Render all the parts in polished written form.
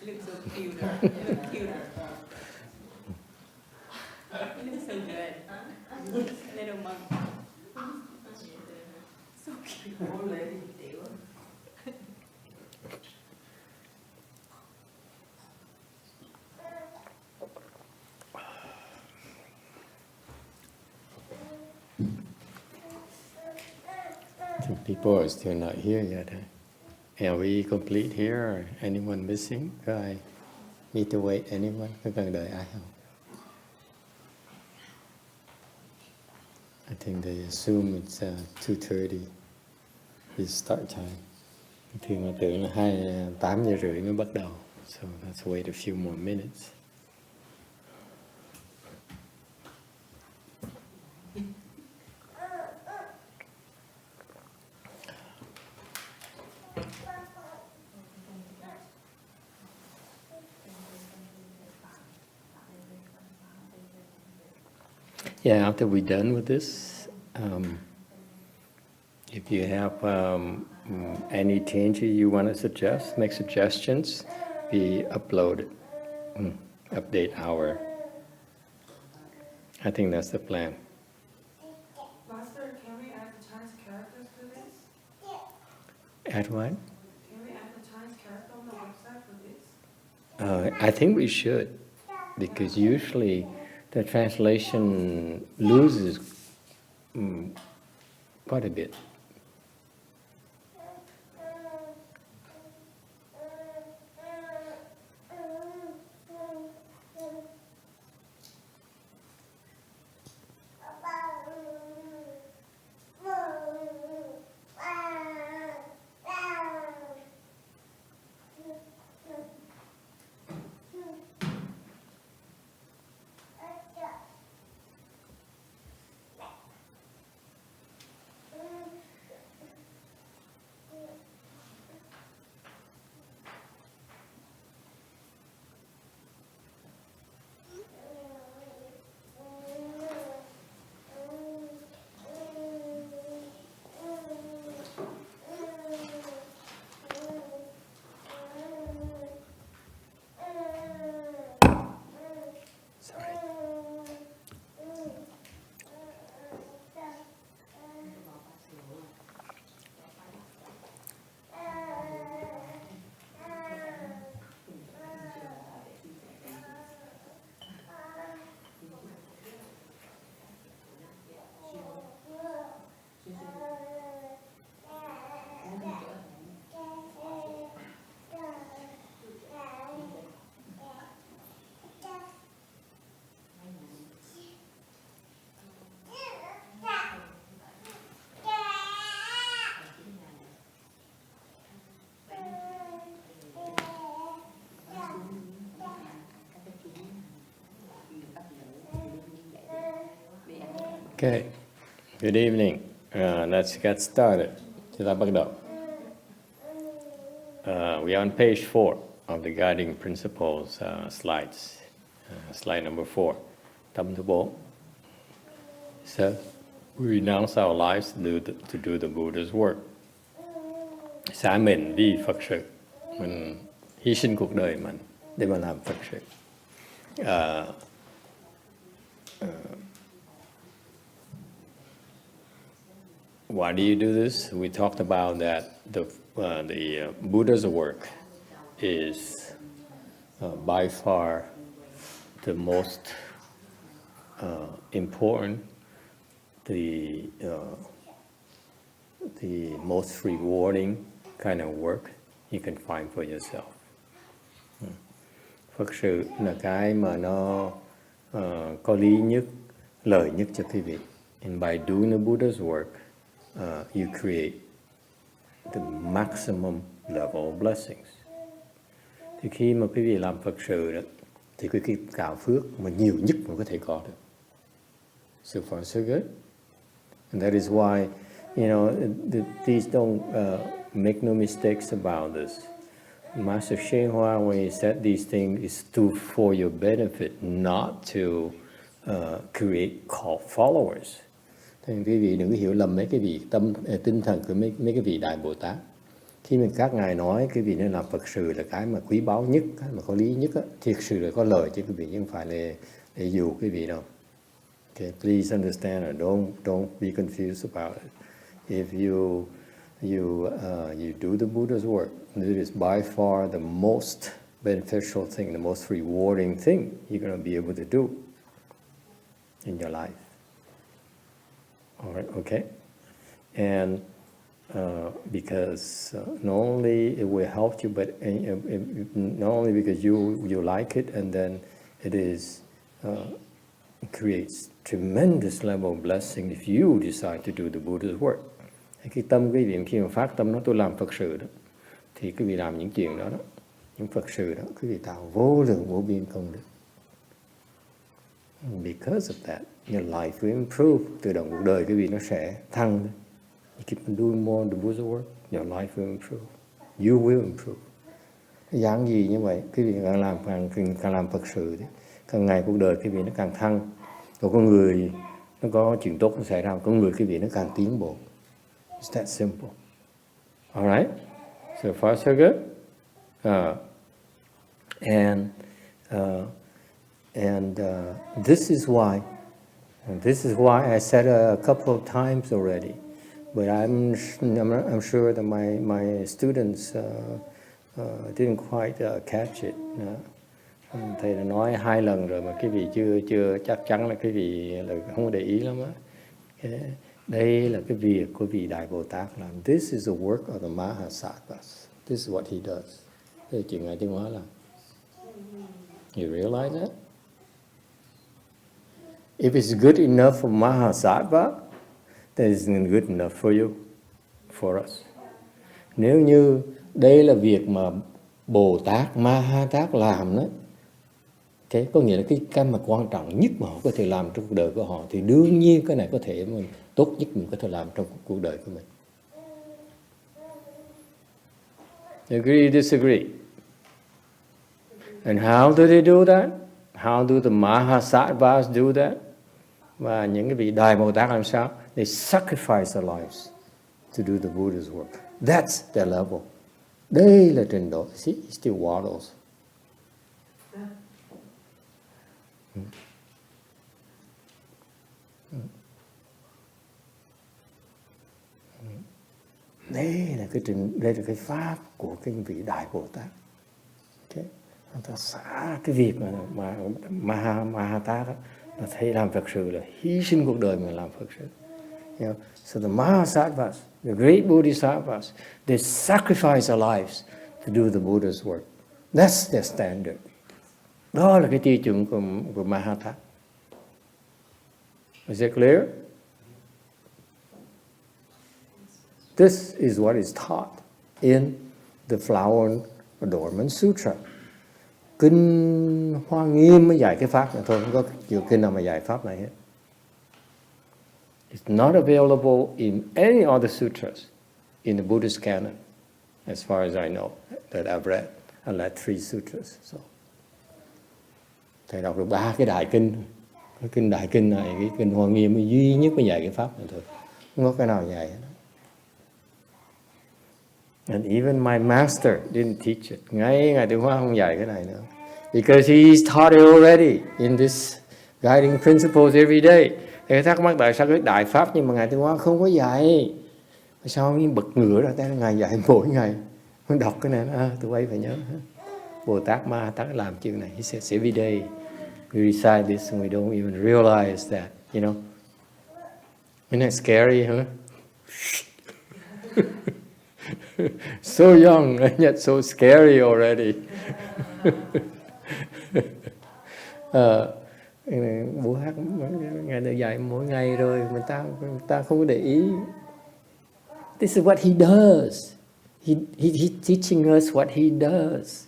looks so cute. You look cute. You look so good. Little monk. So cute. I think people are still not here yet. Are we complete here or anyone missing? Có ai need to wait anyone? Có cần đợi ai không? I think they assume it's 2:30 is start time. Thì mà tưởng là 8:30 mới bắt đầu. So let's wait a few more minutes. Yeah, after we're done with this, if you have any changes you want to suggest, make suggestions, we upload it, update our. I think that's the plan. Master, can we add the Chinese characters to this? Add what? Can we add the Chinese character on the website for this? I think we should, because usually the translation loses quite a bit. Okay, good evening. Let's get started. Chúng ta bắt đầu. We are on page 4 of the guiding principles slides. Slide number 4. Tâm thứ 4. So, we renounce our lives to do the Buddha's work. Xả mình vì Phật sự. Mình hy sinh cuộc đời mình để mà làm Phật sự. Why do you do this? We talked about that the Buddha's work is by far the most important, the most rewarding kind of work you can find for yourself. Phật sự là cái mà nó có lý nhất, lợi nhất cho quý vị. And by doing the Buddha's work, you create the maximum level of blessings. Thì khi mà quý vị làm Phật sự đó, thì quý vị tạo phước mà nhiều nhất mà có thể có được. So far, so good. And that is why, you know, please don't make no mistakes about this. Master YongHua, when he said these things, is for your benefit, not to create cult followers. Thì quý vị đừng có hiểu lầm mấy cái vị tinh thần của mấy cái vị Đại Bồ Tát. Khi mà các ngài nói quý vị nên làm Phật sự là cái mà quý báu nhất, cái mà có lý nhất á, thiệt sự là có lời chứ quý vị, chứ không phải là để dụ quý vị đâu. Okay, please understand and don't be confused about it. If you do the Buddha's work, it is by far the most beneficial thing, the most rewarding thing you're going to be able to do in your life. All right, okay? And because not only it will help you, but not only because you like it, and then it is creates tremendous level of blessing if you decide to do the Buddha's work. Cái tâm quý vị khi mà phát tâm nó tôi làm Phật sự đó, thì quý vị làm những chuyện đó, những Phật sự đó, quý vị tạo vô lượng vô biên công đức. Because of that, your life will improve. Tự động cuộc đời quý vị nó sẽ thăng. You keep on doing more the Buddha's work, your life will improve. You will improve. Dạng gì như vậy, quý vị càng làm Phật sự thì càng ngày cuộc đời quý vị nó càng thăng. Rồi con người nó có chuyện tốt nó xảy ra, con người quý vị nó càng tiến bộ. It's that simple. All right? So far so good. This is why I said a couple of times already, but I'm sure that my students didn't quite catch it. Thầy đã nói 2 lần rồi mà quý vị chưa chắc chắn là quý vị là không có để ý lắm á. Đây là cái việc của vị Đại Bồ Tát làm. This is the work of the Mahasattvas. This is what he does. Đây là chuyện Ngài Tiến Hóa làm. You realize that? If it's good enough for Mahasattva, then it's good enough for you, for us. Nếu như đây là việc mà Bồ Tát, Mahatát làm đó, okay, có nghĩa là cái mà quan trọng nhất mà họ có thể làm trong cuộc đời của họ, thì đương nhiên cái này có thể mình tốt nhất mình có thể làm trong cuộc đời của mình. Agree, disagree? And how do they do that? How do the Mahasattvas do that? Và những cái vị Đại Bồ Tát làm sao? They sacrifice their lives to do the Buddha's work. That's their level. Đây là trình độ. See, he still waddles. Đây là cái pháp của cái vị Đại Bồ Tát. Okay. Người ta xả cái việc mà Mahatát đó, là thấy làm Phật sự là hy sinh cuộc đời mình làm Phật sự. You know? So the Mahasattvas, the great Bodhisattvas, they sacrifice their lives to do the Buddha's work. That's their standard. Đó là cái tiêu chuẩn của Mahatát. Is it clear? This is what is taught in the Flower Adornment Sutra. Kinh Hoa Nghiêm mới dạy cái pháp này thôi, không có nhiều kinh nào mà dạy pháp này hết. It's not available in any other sutras in the Buddhist canon, as far as I know, that I've read. I read 3 sutras. So, thầy đọc được 3 cái đại kinh. Cái kinh đại kinh này, cái kinh Hoa Nghiêm mới duy nhất mới dạy cái pháp này thôi. Không có cái nào dạy hết. And even my master didn't teach it. Ngay Ngài Tiến Hóa không dạy cái này nữa. Because he's taught it already in this guiding principles every day. Thầy thắc mắc tại sao cái đại pháp nhưng mà Ngài Tiến Hóa không có dạy. Sao bật ngửa ra tay Ngài dạy mỗi ngày. Đọc cái này, tụi bay phải nhớ. Bồ Tát Ma Tát làm chuyện này. He says every day we recite this and we don't even realize that, you know. Isn't that scary, huh? So young and yet so scary already. Bố hát Ngài đã dạy mỗi ngày rồi mà ta không có để ý. This is what he does. He's teaching us what he does.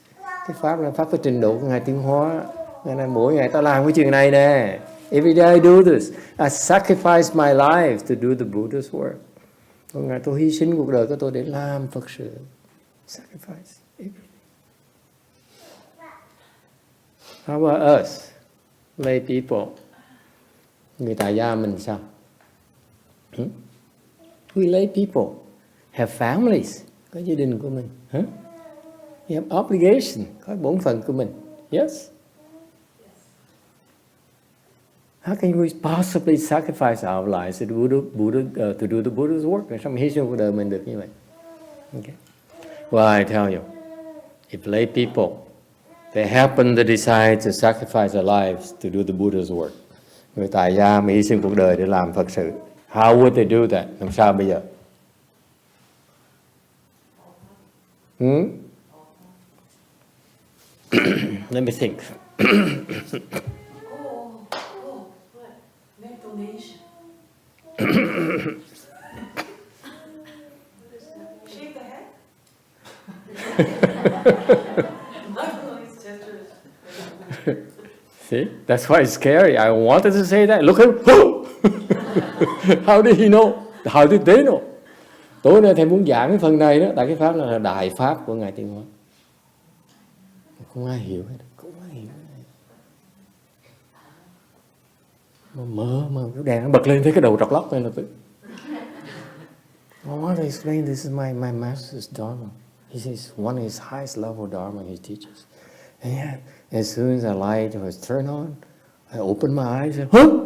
Cái pháp là pháp của trình độ của Ngài Tiến Hóa. Ngài nói mỗi ngày ta làm cái chuyện này nè. Every day I do this. I sacrifice my life to do the Buddha's work. Ngài tôi hy sinh cuộc đời của tôi để làm Phật sự. Sacrifice. How about us, lay people? Người tại gia mình sao? We lay people have families, có gia đình của mình. You have obligation, có bổn phận của mình. Yes. How can we possibly sacrifice our lives to do the Buddha's work? Sao mà hy sinh cuộc đời mình được như vậy? Okay. Well, I tell you, if lay people, they happen to decide to sacrifice their lives to do the Buddha's work. Người tại gia mà hy sinh cuộc đời để làm Phật sự. How would they do that? Làm sao bây giờ? Let me think. What? Make donation. Shave the head? Nice gestures. See, that's why it's scary. I wanted to say that. Look at him. How did he know? How did they know? Tối nay thầy muốn giảng cái phần này đó, tại cái pháp là đại pháp của Ngài Tiên Hóa. Không ai hiểu hết, không ai hiểu hết. Mà cái đèn nó bật lên thấy cái đầu trọc lóc này là tự. I want to explain this is my master's dharma. He says one of his highest level dharma he teaches. And yet, as soon as the light was turned on, I opened my eyes and cool.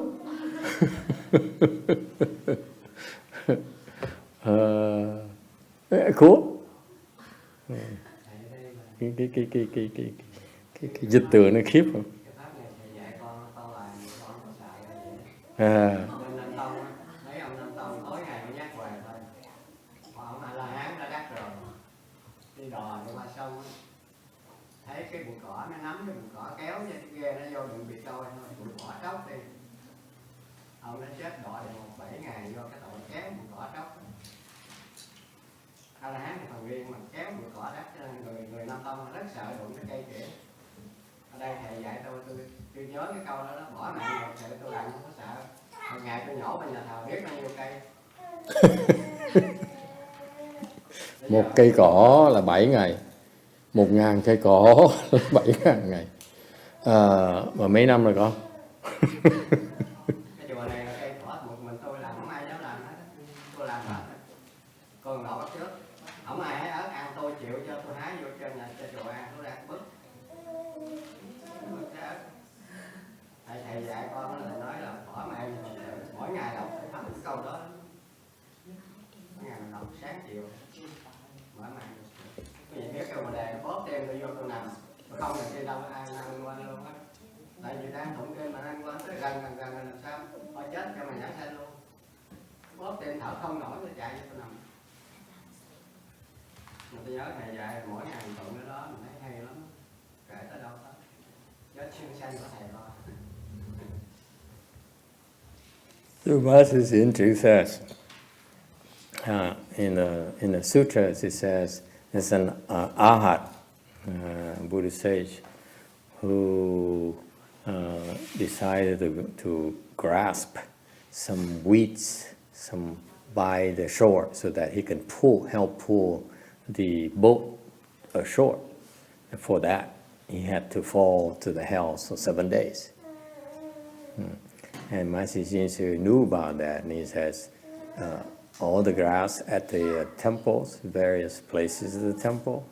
Cái dịch từ nó khiếp không? Thấy cái bụi cỏ nó nắm cái bụi cỏ kéo cho cái ghe nó vô đừng bị trôi thôi, bụi cỏ tróc đi. Ông đã chết đọa được 7 ngày do cái tội kéo bụi cỏ tróc. A La Hán thì phần riêng mà kéo bụi cỏ tróc cho nên người Nam Tông rất sợ đụng cái cây kia. Ở đây thầy dạy tôi nhớ cái câu đó, bỏ mạng một sự tôi làm không có sợ. Một ngày tôi nhổ bên nhà thờ biết bao nhiêu cây. Một cây cỏ là 7 ngày. 1.000 cây cỏ là 7.000 ngày. Mà mấy năm rồi con? Cái chùa này là cây cỏ một mình tôi làm, không ai dám làm hết. Tôi làm hết. Còn nọ bắt trước. Không ai hái ớt ăn tôi chịu cho tôi hái vô trên nhà cho chùa ăn, tôi đang bứt. Thầy dạy con là nói là bỏ mạng mỗi ngày đọc phải thấm câu đó. Mỗi ngày mình đọc sáng chiều. Mở mạng. Cái gì biết kêu mà đề bóp đem tôi vô tôi nằm. Mà không là khi đâu ai ăn qua luôn á. Tại vì đang tụng kinh mà ăn qua tới gần làm sao? Thôi chết cho mày nhảy xe luôn. Bóp đem thở không nổi tôi chạy vô tôi nằm. Mà tôi nhớ thầy dạy mỗi ngày mình tụng cái đó mình thấy hay lắm. Kể tới đâu đó. Chết xuyên xanh của thầy lo. The Master's in truth says, in the sutras it says, there's an arhat, Buddhist sage, who decided to grasp some weeds by the shore so that he can help pull the boat ashore. And for that, he had to fall to the hell for 7 days. And Master Jinsu knew about that, and he says, all the grass at the temples, various places of the temple,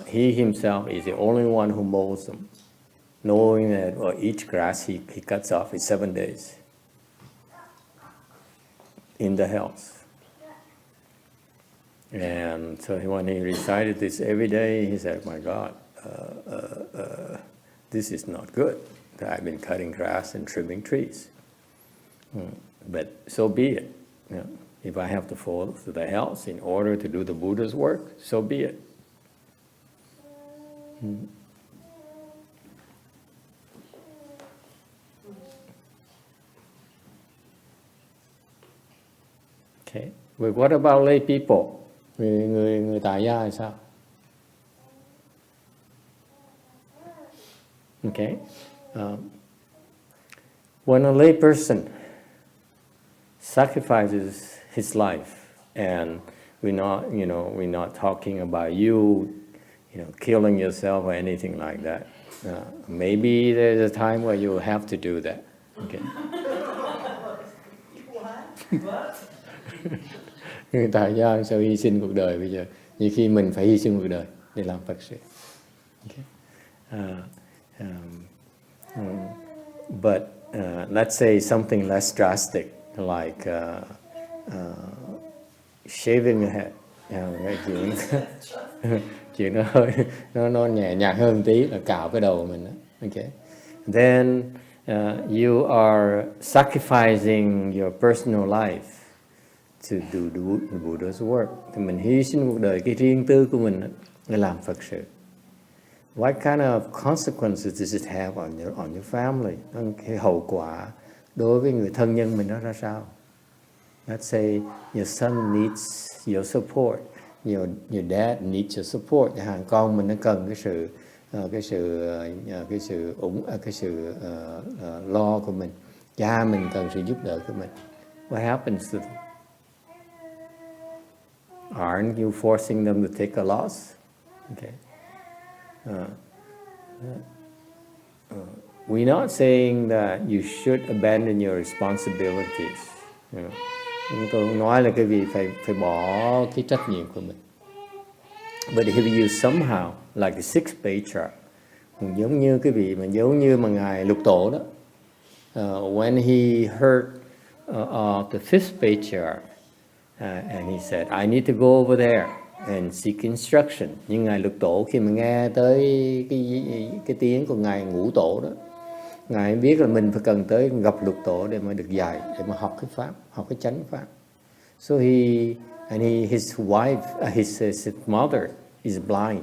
he himself is the only one who mows them, knowing that each grass he cuts off is 7 days in the hells. And so when he recited this every day, he said, my God, this is not good. I've been cutting grass and trimming trees. But so be it. You know, if I have to fall to the hells in order to do the Buddha's work, so be it. Okay. But what about lay people? Người tại gia thì sao? Okay. When a lay person sacrifices his life, and we're not talking about you killing yourself or anything like that. Maybe there's a time where you have to do that. Okay. What? Tại sao hy sinh cuộc đời bây giờ? Nhiều khi mình phải hy sinh cuộc đời để làm Phật sự. Okay. But let's say something less drastic, like shaving your head. Cái chuyện nó hơi nó nhẹ nhàng hơn tí là cạo cái đầu mình đó. Okay. Then you are sacrificing your personal life to do the Buddha's work. Thì mình hy sinh cuộc đời cái riêng tư của mình để làm Phật sự. What kind of consequences does it have on your family? Cái hậu quả đối với người thân nhân mình nó ra sao? Let's say your son needs your support, your dad needs your support. Hàng con mình nó cần cái sự lo của mình, cha mình cần sự giúp đỡ của mình. What happens to them? Aren't you forcing them to take a loss? Okay. We're not saying that you should abandon your responsibilities. Tôi không nói là cái vị phải bỏ cái trách nhiệm của mình. But if you somehow, like the sixth patriarch, giống như mà ngài Lục Tổ đó, when he heard of the fifth patriarch, and he said, I need to go over there and seek instruction. Nhưng ngài Lục Tổ khi mà nghe tới cái tiếng của ngài Ngũ Tổ đó, ngài biết là mình phải cần tới gặp Lục Tổ để mà được dạy, để mà học cái pháp, học cái chánh pháp. So his wife, his mother is blind.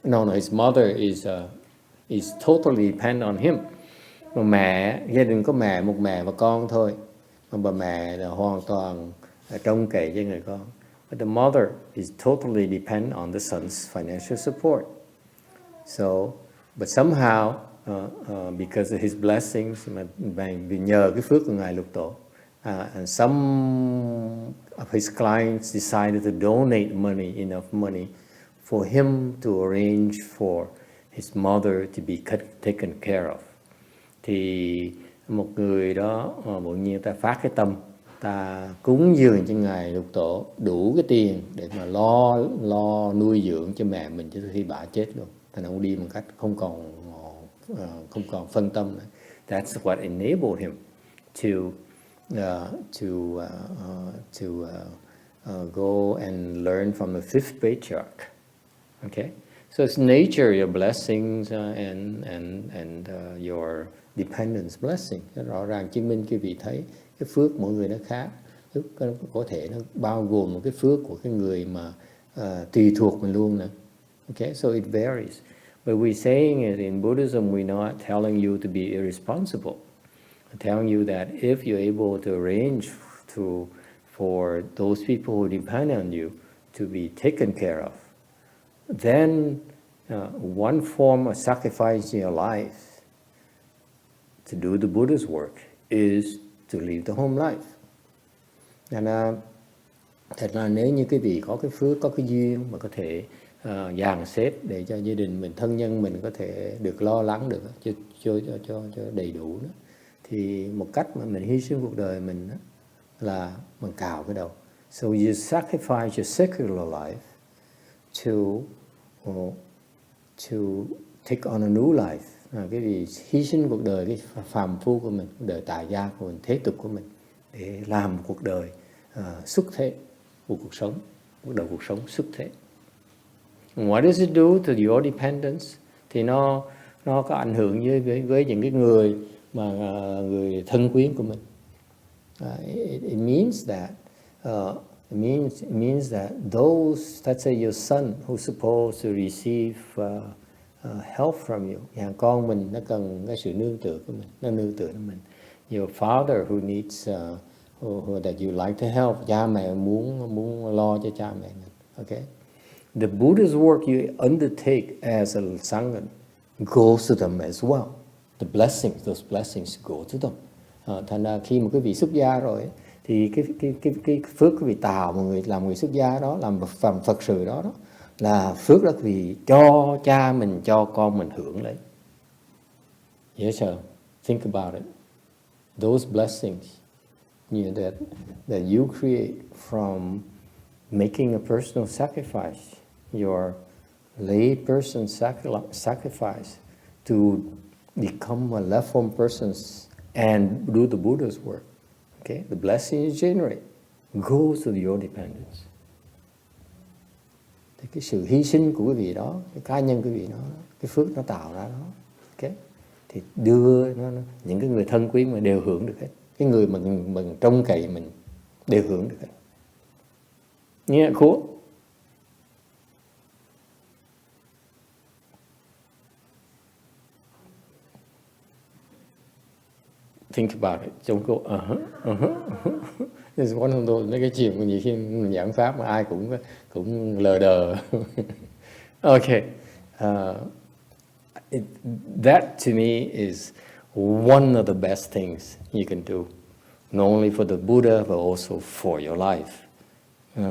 No, his mother is totally depend on him. Mà gia đình có một mẹ và con thôi, mà bà mẹ là hoàn toàn trông cậy cho người con. But the mother is totally depend on the son's financial support. So, but somehow, because of his blessings, vì nhờ cái phước của ngài Lục Tổ, and some of his clients decided to donate enough money for him to arrange for his mother to be taken care of. Thì một người đó bỗng nhiên ta phát cái tâm, ta cúng dường cho ngài Lục Tổ đủ cái tiền để mà lo nuôi dưỡng cho mẹ mình cho khi bà chết luôn. Thành ông đi một cách không còn phân tâm nữa. That's what enabled him to go and learn from the fifth patriarch. Okay, so it's nature, your blessings and your dependence blessing. Rõ ràng chứng minh cái vị thấy cái phước mỗi người nó khác. Phước có thể nó bao gồm một cái phước của cái người mà tùy thuộc mình luôn nữa. Okay, so it varies. But we're saying it in Buddhism, we're not telling you to be irresponsible. We're telling you that if you're able to arrange for those people who depend on you to be taken care of, then one form of sacrificing your life to do the Buddha's work is to leave the home life. And thật là nếu như cái vị có cái phước, có cái duyên mà có thể dàn xếp để cho gia đình mình, thân nhân mình có thể được lo lắng được cho đầy đủ đó, thì một cách mà mình hy sinh cuộc đời mình đó, là mình cạo cái đầu. So you sacrifice your secular life to take on a new life. Cái gì hy sinh cuộc đời, cái phàm phu của mình, cuộc đời tài gia của mình, thế tục của mình, để làm cuộc đời xuất thế, một cuộc đời cuộc sống xuất thế. And what does it do to your dependence? Thì nó có ảnh hưởng với những cái người mà người thân quyến của mình. It means that those, let's say your son who's supposed to receive help from you, hàng con mình nó cần cái sự nương tựa của mình, nó nương tựa đến mình. Your father who needs who that you like to help, cha mẹ muốn lo cho cha mẹ mình. Okay, the Buddha's work you undertake as a sangha goes to them as well. The blessings, those blessings go to them. Thành ra khi một cái vị xuất gia rồi thì cái phước cái vị tào mà người làm người xuất gia đó, làm phẩm Phật sự đó là phước đó vì cho cha mình, cho con mình hưởng lấy. Yes sir, think about it. Those blessings that you create from making a personal sacrifice, your lay person sacrifice to become a left form person and do the Buddha's work. Okay, the blessing you generate goes to your dependence. Thì cái sự hy sinh của quý vị đó, cái cá nhân quý vị đó, cái phước nó tạo ra đó, okay, thì đưa những cái người thân quý mà đều hưởng được hết. Cái người mà mình trông cậy mình đều hưởng được hết. Nghe cool? Think about it. Trong câu This is one of those, mấy cái chuyện mà nhiều khi mình giảng pháp mà ai cũng lờ đờ. Okay. That to me is one of the best things you can do. Not only for the Buddha but also for your life.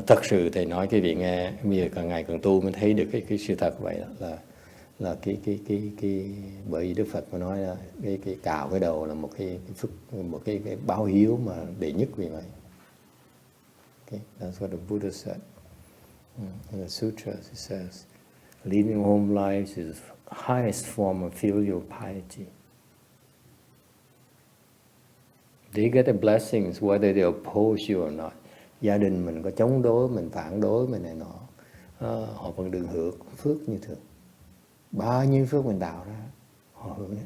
Thật sự thầy nói cái vị nghe, bây giờ càng ngày càng tu mới thấy được cái sự thật vậy đó, là cái bởi vì Đức Phật có nói là cái cạo cái đầu là một cái báo hiếu mà đệ nhất vì vậy. Okay, that's what the Buddha said. In the sutras it says, living home lives is the highest form of filial piety. They get the blessings whether they oppose you or not. Gia đình mình có chống đối, mình phản đối, mình này nọ, họ vẫn được hưởng phước như thường. Bao nhiêu phước mình tạo ra, họ hưởng đấy.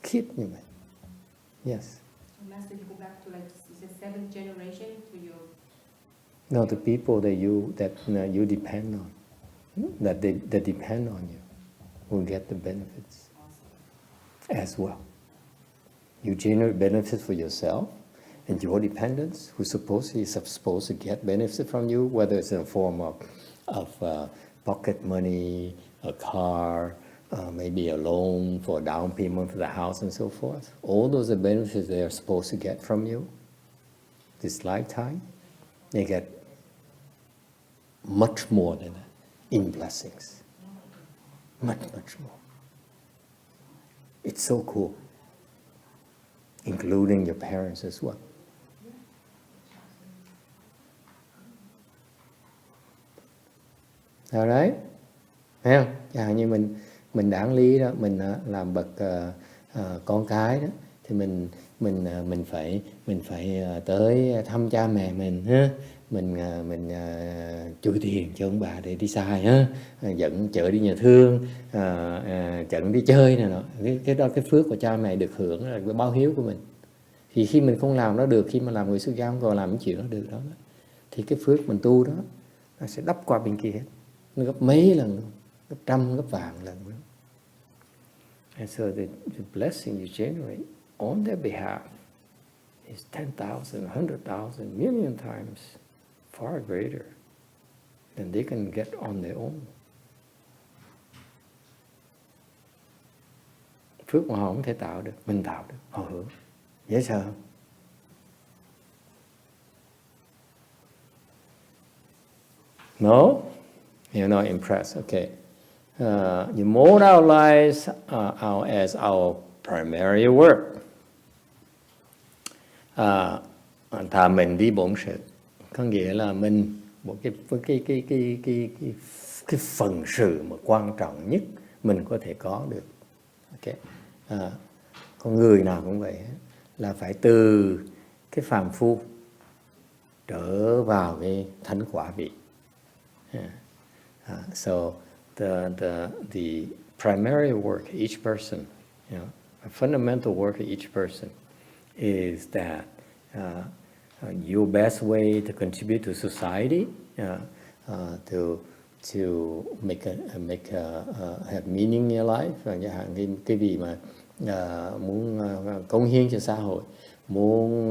Khiếp như vậy. Yes. Master, you go back to like the seventh generation to your. No, the people that you depend on, that depend on you, will get the benefits as well. You generate benefits for yourself and your dependents, who's supposed to get benefit from you, whether it's in the form of pocket money, a car, maybe a loan for a down payment for the house and so forth. All those are benefits they are supposed to get from you. This lifetime, they get much more than that in blessings. Much, much more. It's so cool. Including your parents as well. Alright? Thấy không? Chẳng hạn như mình đáng lý đó, mình làm bậc con cái đó, thì mình phải tới thăm cha mẹ mình ha, mình chui tiền cho ông bà để đi xài ha, dẫn chợ đi nhà thương, dẫn đi chơi này nọ. Cái đó cái phước của cha mẹ được hưởng là cái báo hiếu của mình. Thì khi mình không làm nó được, khi mà làm người xuất gia không còn làm những chuyện đó được đó, thì cái phước mình tu đó nó sẽ đắp qua bên kia hết, nó gấp mấy lần luôn, gấp trăm gấp vạn lần luôn. And so the blessing you generate on their behalf is 10,000, 100,000, million times far greater than they can get on their own. Phước mà họ không thể tạo được, mình tạo được, họ hưởng. Dễ sợ không? No? You're not impressed. Okay. You mold our lives as our primary work. Thà mình đi bổn sự, có nghĩa là mình một cái phần sự mà quan trọng nhất mình có thể có được. Okay. Con người nào cũng vậy, là phải từ cái phàm phu trở vào cái thánh quả vị. So the primary work of each person, a fundamental work of each person is that your best way to contribute to society, to have meaning in your life, chẳng hạn cái gì mà muốn cống hiến cho xã hội, muốn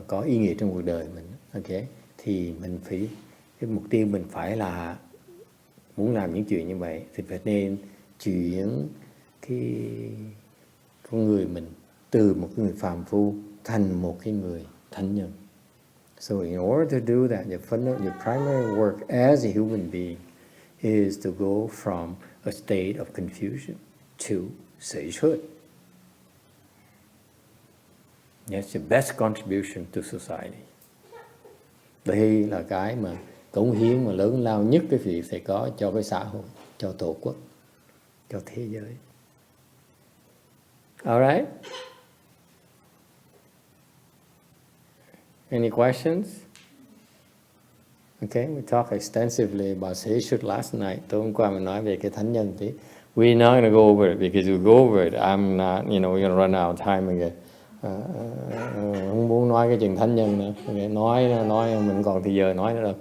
có ý nghĩa trong cuộc đời mình, okay, thì mình phải, cái mục tiêu mình phải là muốn làm những chuyện như vậy thì phải nên chuyển cái con người mình từ một cái người phàm phu thành một cái người thánh nhân. So in order to do that, your primary work as a human being is to go from a state of confusion to sagehood. That's the best contribution to society. Đây là cái mà cống hiến mà lớn lao nhất cái việc thầy có cho cái xã hội, cho tổ quốc, cho thế giới. Alright? Any questions? Okay, we talked extensively about Seshut last night. Tối hôm qua mình nói về cái thánh nhân tí. We're not going to go over it because we go over it, I'm not, we're going to run out of time again. Không muốn nói cái chuyện thánh nhân nữa. Okay, nói mình còn thì giờ nói nữa đâu.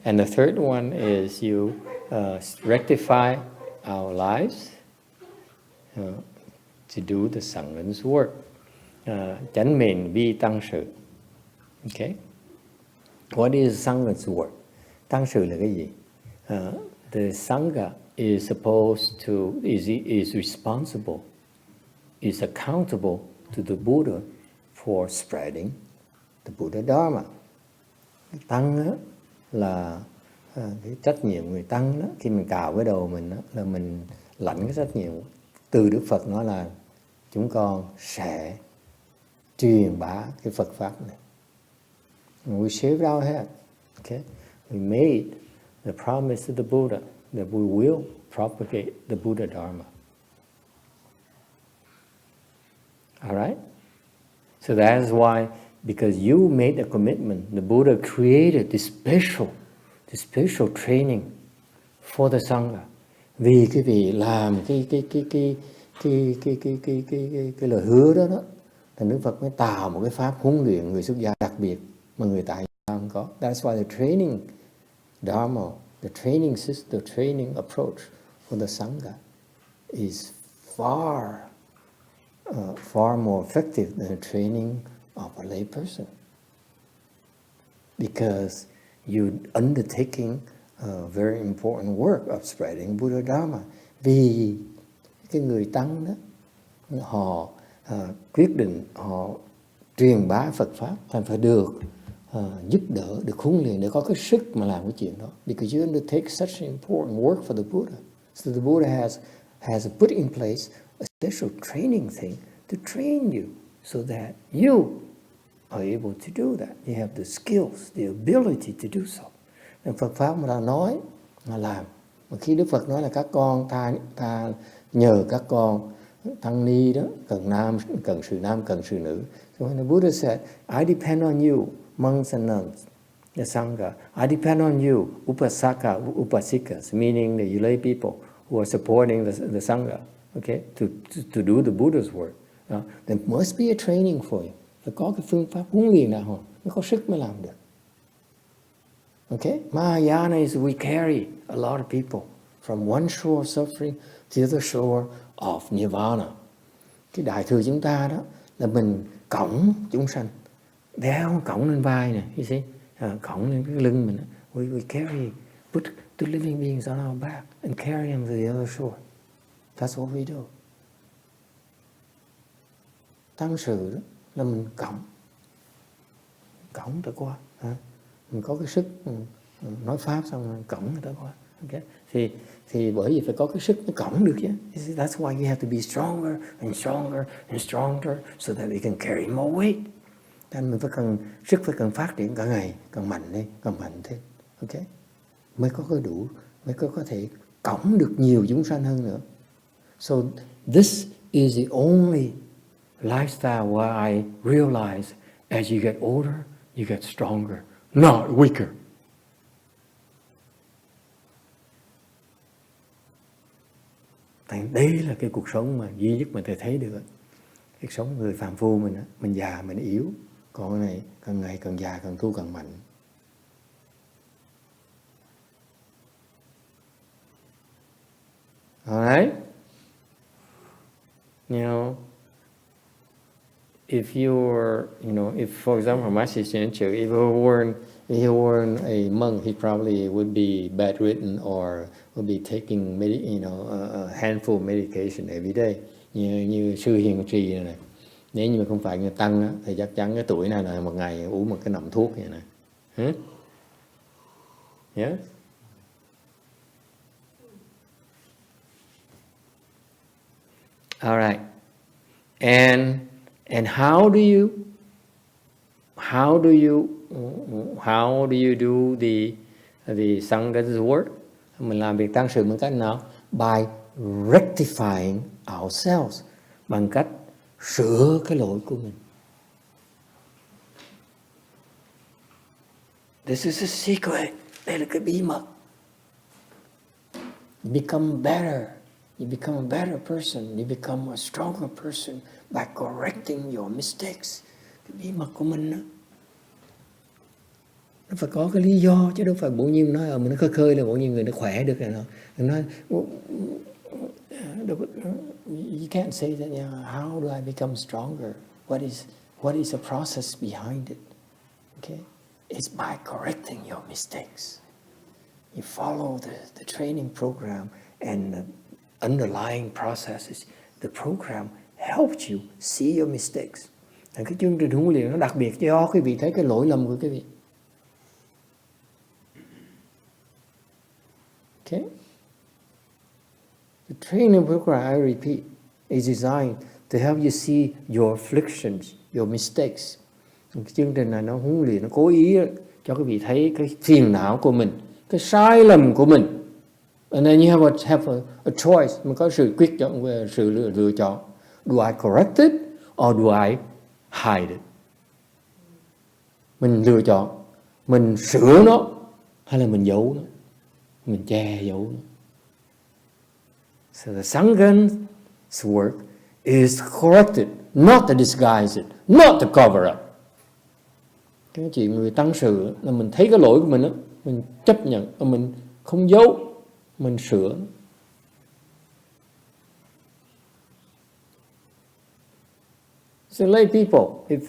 And the third one is you rectify our lives to do the Sangha's work. Chánh mền vi tăng sự. Okay? What is Sangha's work? Tăng sự là cái gì? The Sangha is supposed to, is responsible, is accountable to the Buddha for spreading the Buddha Dharma. Tăng đó là cái trách nhiệm người tăng đó, khi mình cạo cái đầu mình đó, là mình lãnh cái trách nhiệm. Từ Đức Phật nói là chúng con sẽ truyền bá cái Phật pháp này. And we shaved our head. Okay? We made the promise to the Buddha that we will propagate the Buddha Dharma. All right? So that is why, because you made a commitment, the Buddha created this special training for the Sangha. Vì cái vị làm cái lời hứa đó, thì Đức Phật mới tạo một cái pháp huấn luyện người xuất gia đặc biệt mà người tại gia không có. That's why the training Dharma, the training system, the training approach for the Sangha is far more effective than the training of a lay person. Because you're undertaking a very important work of spreading Buddha Dharma. Vì cái người tăng đó, họ quyết định họ truyền bá Phật Pháp, thành phải được giúp đỡ, được huấn luyện để có cái sức mà làm cái chuyện đó. Because you undertake such an important work for the Buddha. So the Buddha has put in place a special training thing to train you so that you are able to do that. You have the skills, the ability to do so. Nên Phật Pháp mà đã nói, mà làm. Mà khi Đức Phật nói là các con, ta nhờ các con tăng ni đó, cần sự nam, cần sự nữ. So when the Buddha said, I depend on you, monks and nuns, the Sangha. I depend on you, upasaka, upasikas, meaning the lay people who are supporting the Sangha, okay, to do the Buddha's work. There must be a training for you. Phải có cái phương pháp huấn luyện nào mới có sức mới làm được. Okay? Mahayana is we carry a lot of people from one shore of suffering to the other shore of nirvana. Cái đại thừa chúng ta đó là mình cõng chúng sanh, đeo cõng lên vai nè, you see, cõng lên cái lưng mình. We carry, put the living beings on our back and carry them to the other shore. That's what we do. Tăng sự đó là mình cõng tới qua. Mình có cái sức nói pháp xong rồi cõng người ta qua. Okay? Thì bởi vì phải có cái sức mới cõng được chứ. That's why you have to be stronger and stronger and stronger so that we can carry more weight. Nên mình sức phải cần phát triển cả ngày, càng mạnh thêm. Okay? Mới có cái đủ, mới có thể cõng được nhiều chúng sanh hơn nữa. So this is the only lifestyle where I realize as you get older, you get stronger, not weaker. Đây là cái cuộc sống mà duy nhất mà thầy thấy được. Cái sống người phàm phu mình, mình già, mình yếu. Còn cái này càng ngày càng già, càng tu càng mạnh. Alright? You know, if you're, if for example, Master YongHua, if he weren't a monk, he probably would be bedridden or would be taking a handful of medication every day. Như sư Hiền Trì này. Nếu như mà không phải người tăng thì chắc chắn cái tuổi này là một ngày uống một cái nọng thuốc vậy này. Yes? All right. And And how do you do the Sangha's work? Mình làm việc tăng sự bằng cách nào? By rectifying ourselves, bằng cách sửa cái lỗi của mình. This is a secret. Đây là cái bí mật. You become better. You become a better person. You become a stronger person by correcting your mistakes. Cái bí mật của mình đó, nó phải có cái lý do, chứ đâu phải bỗng nhiên nói mình nó khơi khơi là bỗng nhiên người nó khỏe được rồi nó. Đừng nói you can't say that, how do I become stronger? What is the process behind it? Okay? It's by correcting your mistakes. You follow the training program and the underlying processes. The program helps you see your mistakes. Cái chương trình huấn luyện nó đặc biệt cho quý vị thấy cái lỗi lầm của quý vị. Okay? The training program, I repeat, is designed to help you see your afflictions, your mistakes. Cái chương trình này nó huấn luyện, nó cố ý cho quý vị thấy cái phiền não của mình, cái sai lầm của mình. And then you have a choice. Mình có sự quyết chọn, sự lựa chọn. Do I correct it or do I hide it? Mình lựa chọn, mình sửa nó hay là mình giấu nó, mình che giấu nó. So the Sangha's work is to correct it, not to disguise it, not to cover up. Cái chuyện người tăng sự là mình thấy cái lỗi của mình đó, mình chấp nhận, mình không giấu, mình sửa. So lay people, if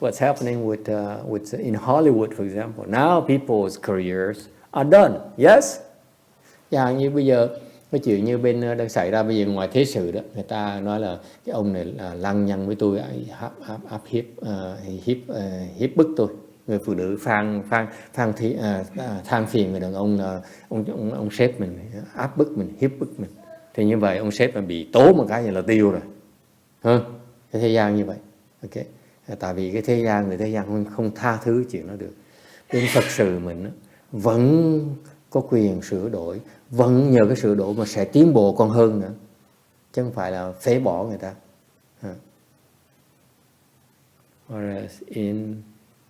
what's happening with in Hollywood, for example, now people's careers are done. Yes. Dạ, như bây giờ cái chuyện như bên đang xảy ra bây giờ ngoài thế sự đó, người ta nói là cái ông này là lăng nhăng với tôi, áp hiếp bức tôi, người phụ nữ than phiền người đàn ông là ông sếp mình áp bức mình, hiếp bức mình. Thì như vậy ông sếp mà bị tố một cái là tiêu rồi. Cái thế gian như vậy. Ok. Tại vì cái thế gian, người thế gian không tha thứ chuyện đó được. Bên Phật sự mình đó, vẫn có quyền sửa đổi, vẫn nhờ cái sửa đổi mà sẽ tiến bộ còn hơn nữa, chứ không phải là phế bỏ người ta. Whereas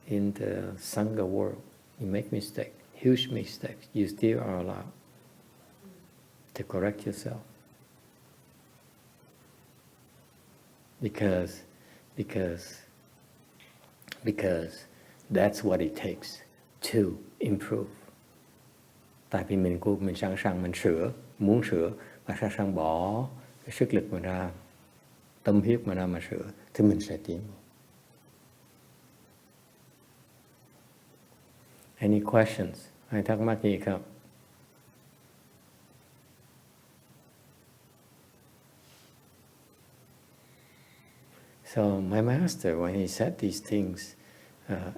in the Sangha world, you make mistakes, huge mistakes, you still are allowed to correct yourself. Because that's what it takes to improve. Tại vì mình sẵn sàng mình sửa, muốn sửa và sẵn sàng bỏ cái sức lực mình ra, tâm huyết mình ra mà sửa, thì mình sẽ tiến. Any questions? Ai thắc mắc gì không? So my master, when he said these things,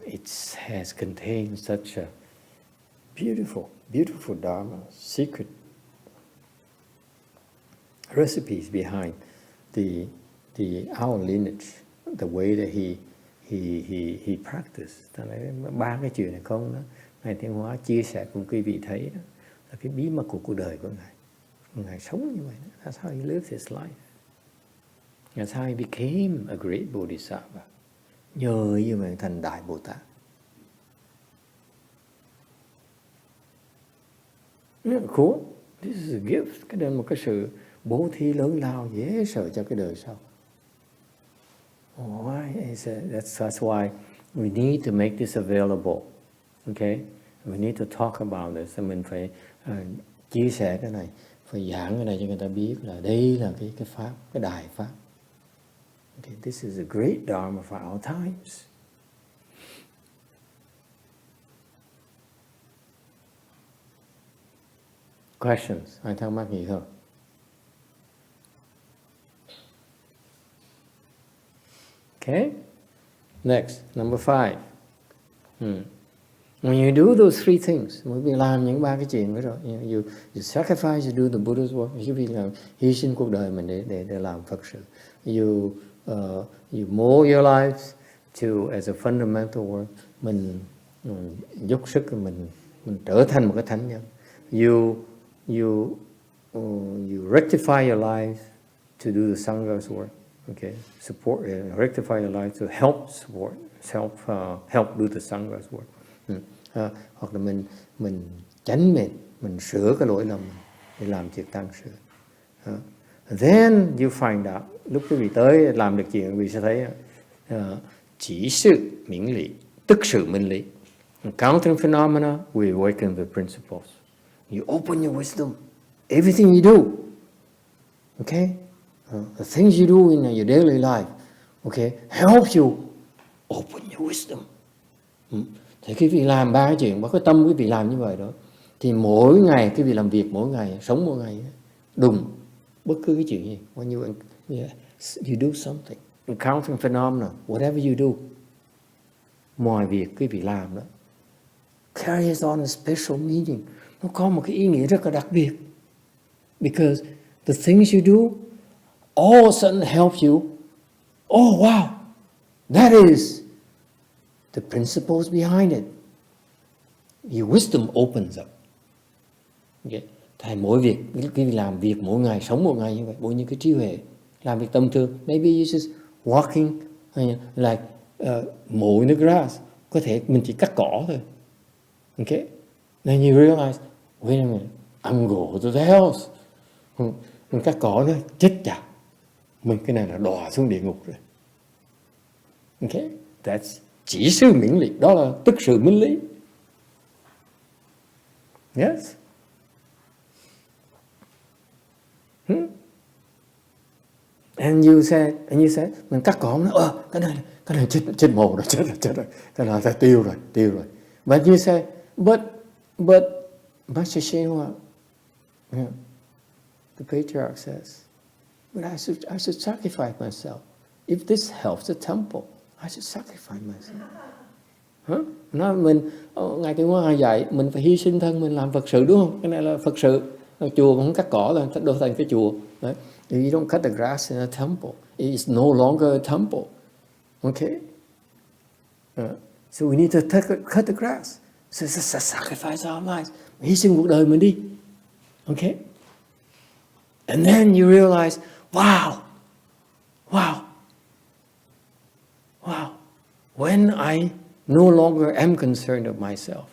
it has contained such a beautiful Dharma, secret recipes behind our lineage, the way that he practiced. Ba cái chuyện này không đó, Ngài Thiên Hóa chia sẻ cùng quý vị thấy đó, là cái bí mật của cuộc đời của Ngài. Ngài sống như vậy đó. That's how he lived his life. That's how he became a great Bodhisattva. Nhờ như vậy thành Đại Bồ Tát. Cool. This is a gift. Cái đó là một cái sự bố thí lớn lao dễ sợ cho cái đời sau. Why is it? That's why we need to make this available. Okay? We need to talk about this. Mình phải chia sẻ cái này, phải giảng cái này cho người ta biết là đây là cái pháp, cái đại pháp. Okay, this is a great Dharma for our times. Questions? Ai thắc mắc gì không? Okay. Next, number 5. When you do those three things, mới bị làm những ba cái chuyện đó rồi. You sacrifice, you do the Buddha's work. Quý vị làm hy sinh cuộc đời mình để làm Phật sự. You mold your lives to as a fundamental work. Mình dốc sức mình trở thành một cái thánh nhân. You rectify your lives to do the Sangha's work. Okay, support, rectify your life to help support, help do the Sangha's work. Hoặc là mình tránh mình sửa cái lỗi lầm để làm việc tăng sự. Then you find out, lúc quý vị tới làm được chuyện, quý vị sẽ thấy chỉ sự miễn lý, tức sự minh lý. Encountering phenomena, we awaken the principles. You open your wisdom. Everything you do, okay, the things you do in your daily life, okay, help you open your wisdom. Thì quý vị làm ba cái chuyện, ba cái tâm quý vị làm như vậy đó, thì mỗi ngày quý vị làm việc, mỗi ngày sống mỗi ngày, đùng bất cứ cái chuyện gì, when you do something, encountering phenomena, whatever you do, mọi việc quý vị làm đó, carries on a special meaning. Nó có một cái ý nghĩa rất là đặc biệt. Because the things you do all of a sudden help you. Oh wow, that is the principles behind it. Your wisdom opens up. Okay. Tại mỗi việc, khi làm việc mỗi ngày, sống mỗi ngày như vậy, mỗi những cái trí huệ, làm việc tâm thường. Maybe you just walking like mowing the grass. Có thể mình chỉ cắt cỏ thôi. Okay. Then you realize, wait a minute, I'm going to the house. Mình cắt cỏ nữa, chết chà, mình cái này là đọa xuống địa ngục rồi. Okay, that's chỉ sự miễn lý, đó là tức sự minh lý. Yes. And you say, mình cắt cỏ nó, cái này chết mồ rồi, chết rồi, cái này phải tiêu rồi. But you say, but Master YongHua, the Patriarch says, but I should sacrifice myself. If this helps the temple, I should sacrifice myself. Nói mình, Ngài Tuyên Hoa dạy, mình phải hy sinh thân mình làm Phật sự, đúng không? Cái này là Phật sự. Chùa cũng không cắt cỏ là đổ thành cái chùa. Right? If you don't cut the grass in a temple, it is no longer a temple. Okay? So we need to cut the grass. So sacrifice our lives. Hy sinh cuộc đời mình đi. Okay? And then you realize, wow. When I no longer am concerned of myself,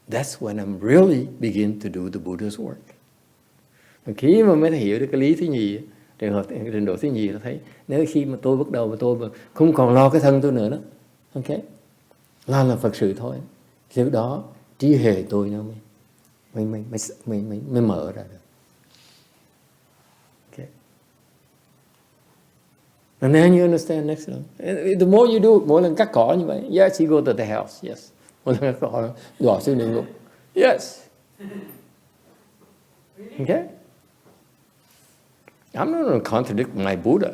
that's when I'm really begin to do the Buddha's work. Khi mà mới hiểu được cái lý thứ nhì, trình độ thứ nhì là thấy, nếu khi mà tôi bắt đầu mà tôi không còn lo cái thân tôi nữa đó, okay, làm Phật sự thôi, thì lúc đó trí huệ tôi nó mới mở ra được. Okay. And then you understand next one. The more you do, mỗi lần cắt cỏ như vậy, yes, you go to the house, yes. Mỗi lần cắt cỏ, đọa xuống địa ngục, yes. Okay. I'm not going to contradict my Buddha.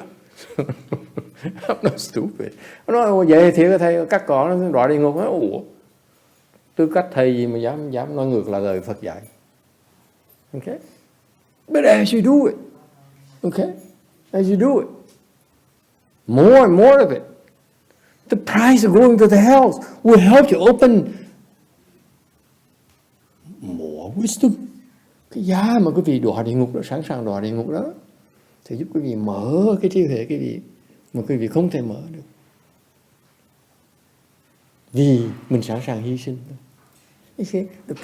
I'm not stupid. Nói vậy thì thầy cắt cỏ nó đọa địa ngục. Ủa, tư cách thầy gì mà dám nói ngược lại lời Phật dạy. Okay. But as you do it, okay, as you do it, more and more of it, the price of going to the house will help you open more wisdom. Cái giá mà quý vị đọa địa ngục đó, sẵn sàng đọa địa ngục đó, thì giúp quý vị mở cái trí huệ quý vị mà quý vị không thể mở được. Vì mình sẵn sàng hy sinh. You see, the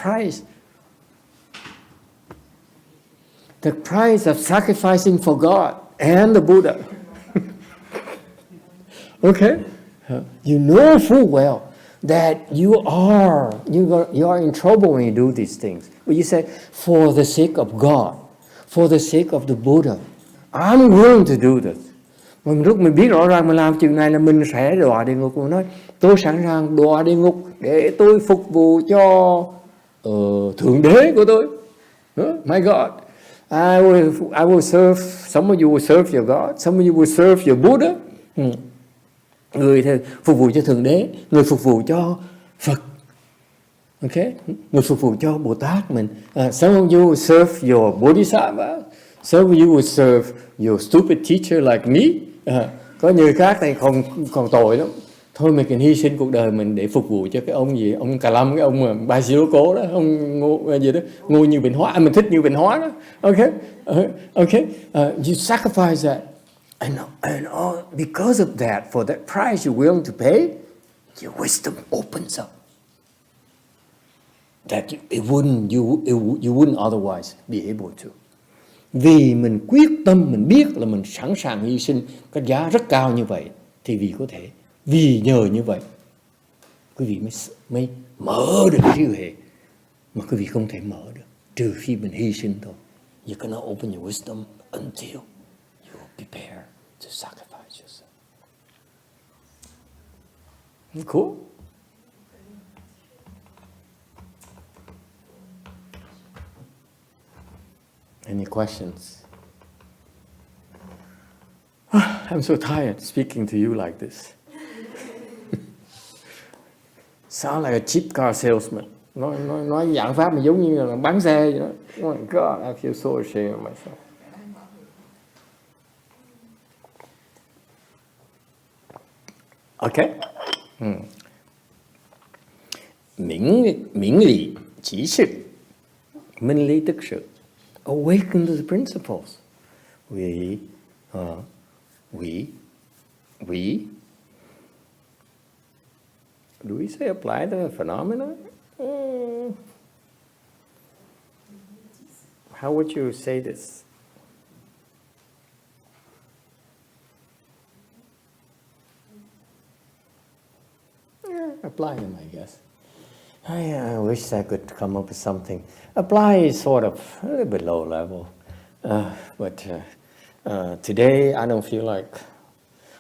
price of sacrificing for God and the Buddha. Okay? You know full well that you are in trouble when you do these things. But you say, for the sake of God, for the sake of the Buddha, I'm willing to do this. Lúc mình biết rõ ràng mình làm chuyện này là mình sẽ đọa địa ngục. Mình nói, tôi sẵn sàng đọa địa ngục để tôi phục vụ cho Thượng Đế của tôi. My God. I will serve, some of you will serve your God, some of you will serve your Buddha. Người thì phục vụ cho Thượng Đế, người phục vụ cho Phật. Okay? Người phục vụ cho Bồ Tát mình. Some of you will serve your Bodhisattva. Some of you will serve your stupid teacher like me. Có người khác thì còn tội lắm. Thôi mình cần hy sinh cuộc đời mình để phục vụ cho cái ông gì, ông Cà Lâm, cái ông mà Ba Xí Lô Cố đó, ông Ngô gì đó, Ngô Như Bình Hóa, mình thích Như Bình Hóa đó. Okay? Okay? You sacrifice that. And all, because of that, for that price you're willing to pay, your wisdom opens up. That you wouldn't otherwise be able to. Vì mình quyết tâm, mình biết là mình sẵn sàng hy sinh cái giá rất cao như vậy, thì vì nhờ như vậy, quý vị mới mở được cái trí huệ mà quý vị không thể mở được trừ khi mình hy sinh thôi. You cannot open your wisdom until you prepare to sacrifice yourself. Cool. Any questions? I'm so tired speaking to you like this. Sound like a cheap car salesman. Nói dạng pháp mà giống như là bán xe vậy đó. Oh my God, I feel so ashamed of myself. Okay. Miễn lý chỉ sự, minh lý tức sự. Awaken to the principles. We do we say apply the phenomena? How would you say this? Apply them, I guess. I wish I could come up with something. Apply is sort of a little bit low level. But today I don't feel like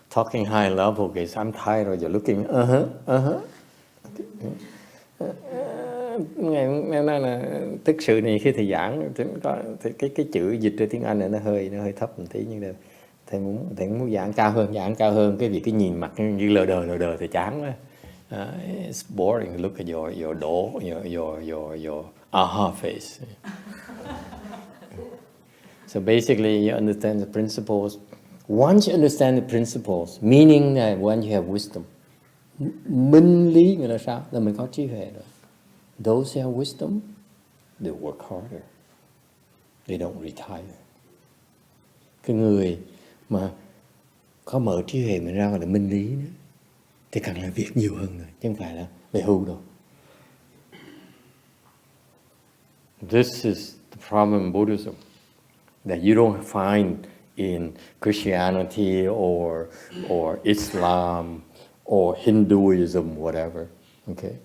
talking high level because I'm tired of you looking. Ngày hôm nay là thực sự này khi thầy giảng có cái chữ dịch ra tiếng Anh này nó hơi thấp một tí, nhưng thầy muốn giảng cao hơn cái vì cái nhìn mặt như lờ đờ thì chán quá. It's boring to look at your aha face. So basically, you understand the principles. Once you understand the principles, meaning that when you have wisdom, minh lý nghĩa là sao? Là mình có trí huệ rồi. Those who have wisdom, they work harder. They don't retire. Cái người mà có mở trí huệ mình ra gọi là minh lý nữa, thì càng làm việc nhiều hơn rồi, chứ không phải là về hưu đâu. This is the problem in Buddhism, that you don't find in Christianity or Islam or Hinduism, whatever. Okay,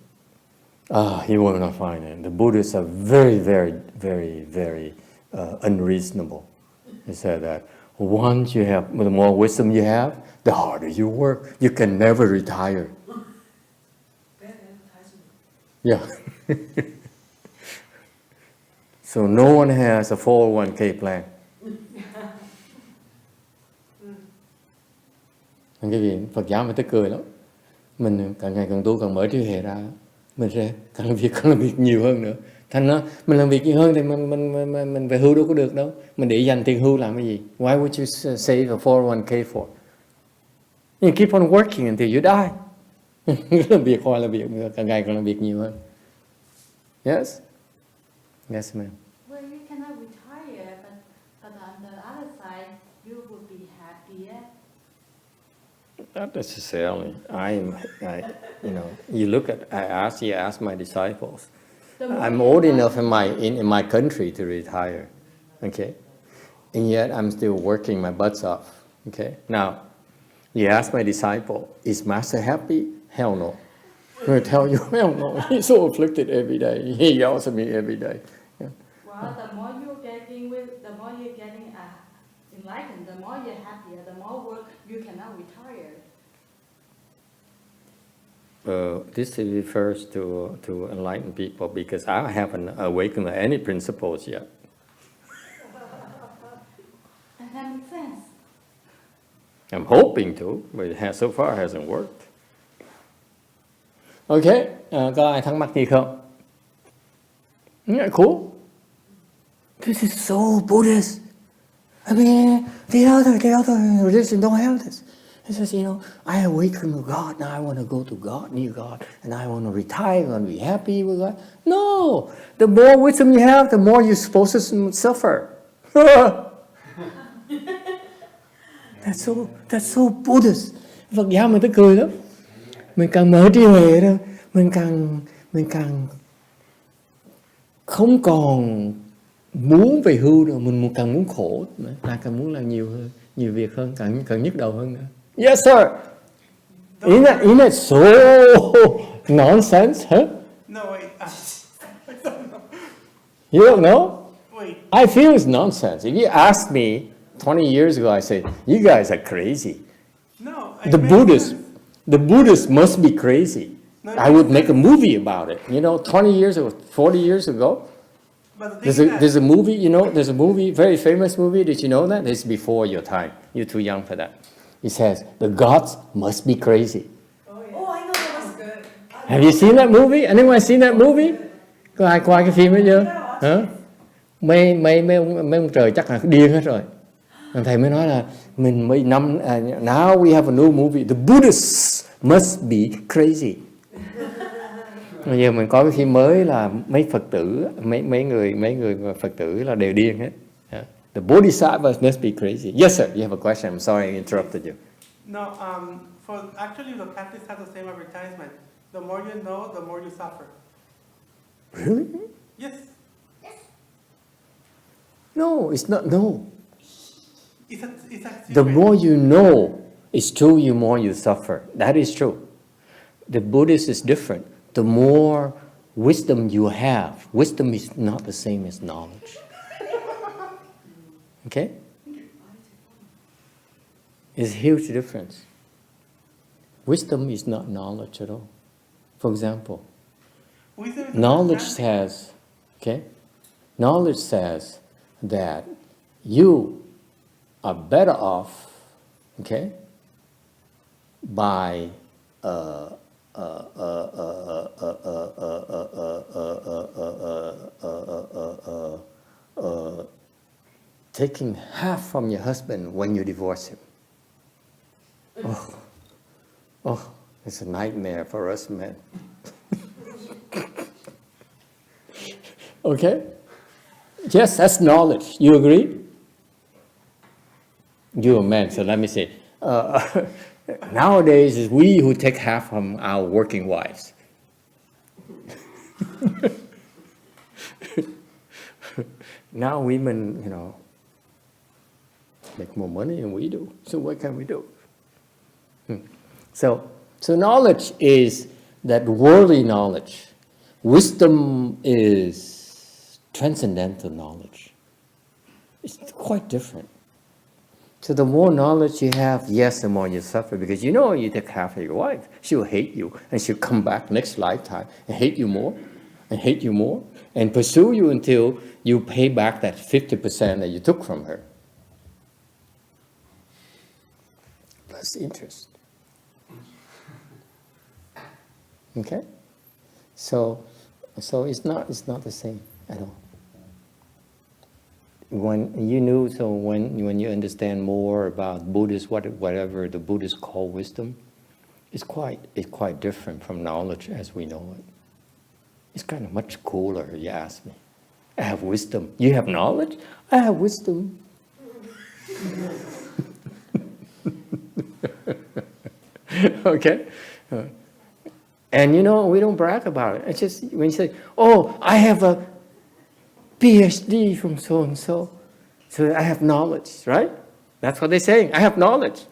you will not find it. The Buddhists are very, very, very, very unreasonable. They said that once you have, the more wisdom you have, the harder you work. You can never retire. Yeah. So no one has a 401k plan. Cái gì Phật giáo mình tức cười lắm. Mình càng ngày càng tu càng mở trí huệ ra, mình sẽ càng làm việc nhiều hơn nữa. Thành nó mình làm việc nhiều hơn thì mình về hưu đâu có được đâu. Mình để dành tiền hưu làm cái gì? Why would you save a 401k for? You keep on working until you die. Làm việc hoài, làm việc càng ngày càng làm việc nhiều hơn. Yes? Yes, ma'am. Well, you cannot retire, but on the other side, you would be happier. Not necessarily. You look at. I asked my disciples. I'm old enough in my country to retire, okay, and yet I'm still working my butts off. Okay, now you ask my disciple, is Master happy? Hell no. I'm going to tell you, hell no. He's so afflicted every day. He yells at me every day. Yeah. Well, the more you're getting enlightened, the more you're happier, the more work, you cannot retire. This refers to enlightened people because I haven't awakened any principles yet. And that makes sense. I'm hoping to, but so far hasn't worked. Ok, có ai thắc mắc gì không? Cool. This is so Buddhist. I mean, the other religion don't have this. It says, you know, I awaken to God, now I want to go to God, near God, and I want to retire, I want to be happy with God. No! The more wisdom you have, the more you're supposed to suffer. That's so Buddhist. Phật giáo mình tới cười lắm. Mình càng mở trí huệ đó, mình càng không còn muốn về hưu rồi, mình càng muốn khổ, ta càng muốn làm nhiều việc hơn, càng nhức đầu hơn nữa. Yes sir. Isn't it so nonsense, huh? No, wait. I don't know. You don't know? Wait. I feel it's nonsense. If you asked me 20 years ago, I say, you guys are crazy. No. The Buddhists must be crazy. No, I would make a movie about it. You know, 20 years ago, 40 years ago, But there's a movie, you know, there's a movie, very famous movie. Did you know that? It's before your time. You're too young for that. It says, the gods must be crazy. Oh, I know that was good. Have you seen that movie? Anyone seen that movie? Có ai coi cái phim đó chưa? Hả? Mấy ông trời chắc là điên hết rồi. Thầy mới nói là mình mấy năm now we have a new movie. The Buddhists must be crazy. Bây giờ mình có cái phim mới là mấy Phật tử, mấy người Phật tử là đều điên hết. The Bodhisattvas must be crazy. Yes sir, you have a question. I'm sorry I interrupted you. No, actually the Catholics have the same advertisement. The more you know, the more you suffer. Really? Yes. No, it's not. No. It's a The more you know, it's true, the more you suffer. That is true. The Buddhist is different. The more wisdom you have, wisdom is not the same as knowledge. Okay? It's a huge difference. Wisdom is not knowledge at all. For example, knowledge says that you are better off, by taking half from your husband when you divorce him. Oh, it's a nightmare for us men. Okay? Yes, that's knowledge. You agree? You're a man, so let me say. Nowadays, it's we who take half from our working wives. Now women, make more money than we do. So what can we do? So knowledge is that worldly knowledge. Wisdom is transcendental knowledge. It's quite different. So the more knowledge you have, yes, the more you suffer, because you take half of your wife. She'll hate you, and she'll come back next lifetime and hate you more, and pursue you until you pay back that 50% that you took from her. Plus interest. Okay? So it's not the same at all. When you understand more about Buddhist, whatever the Buddhists call wisdom, it's quite different from knowledge as we know it. It's kind of much cooler, you ask me. I have wisdom. You have knowledge? I have wisdom. Okay? And we don't brag about it. It's just when you say, oh, I have a PhD from so-and-so, so I have knowledge, right? That's what they're saying. I have knowledge.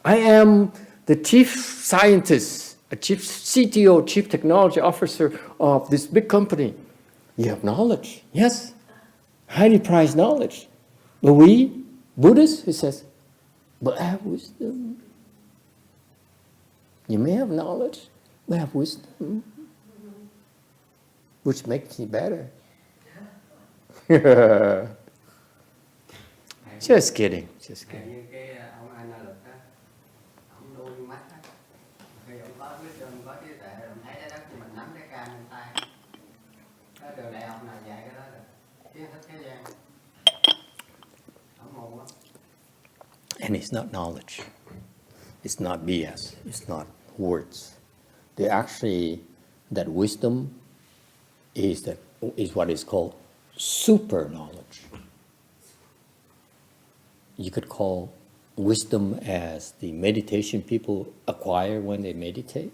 I am the chief scientist, a chief CTO, chief technology officer of this big company. You have knowledge, yes. Highly prized knowledge. But we, Buddhists, it says, but I have wisdom. You may have knowledge, but I have wisdom, which makes you better. Just kidding. Như cái ông analyst á, ông đôi mắt á, Khi ông có wisdom, có trí tuệ, ông thấy trái đất thì mình nắm cái can trên tay. Cái trường đại học nào dạy cái đó rồi, kiến thức thế gian. Ông mù á. And it's not knowledge. It's not BS. It's not words. They actually, that wisdom is what is called super knowledge. You could call wisdom as the meditation people acquire when they meditate.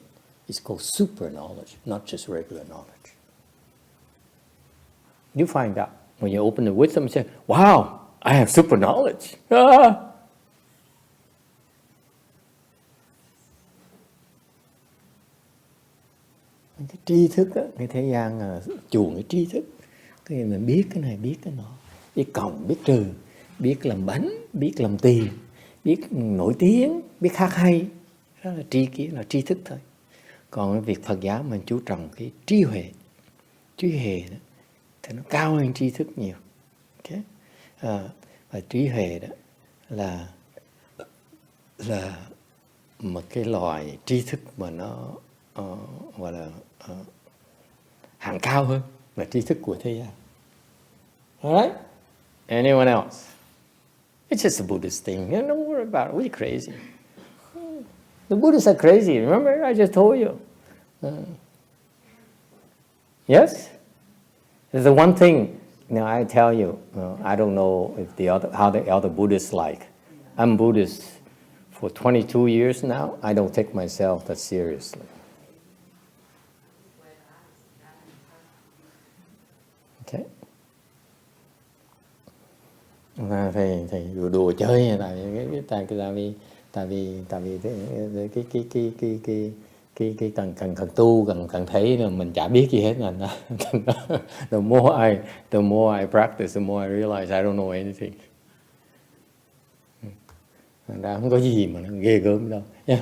It's called super knowledge, not just regular knowledge. You find out when you open the wisdom and say, wow, I have super knowledge. Ah! Cái tri thức á, cái thế gian chuộng cái tri thức. Cái mình biết cái này, biết cái nọ, biết cộng, biết trừ, biết làm bánh, biết làm tiền, biết nổi tiếng, biết hát hay. Đó là tri thức thôi. Còn cái việc Phật giáo mình chú trọng cái trí huệ đó, thì nó cao hơn tri thức nhiều. Okay? Và trí huệ đó là một cái loại tri thức mà nó gọi là hạng cao hơn là tri thức của thế gian. Alright? Anyone else? It's just a Buddhist thing. Don't worry about it. We're crazy. The Buddhists are crazy. Remember, I just told you. Yes? There's the one thing. Now I tell you, I don't know if how the other Buddhists like. I'm Buddhist for 22 years now. I don't take myself that seriously. Okay. Thầy đùa chơi tại vì cái cần tu cần thấy là mình chả biết gì hết là the more I practice, the more I realize I don't know anything. Ra không có gì mà nó ghê gớm đâu. Yeah.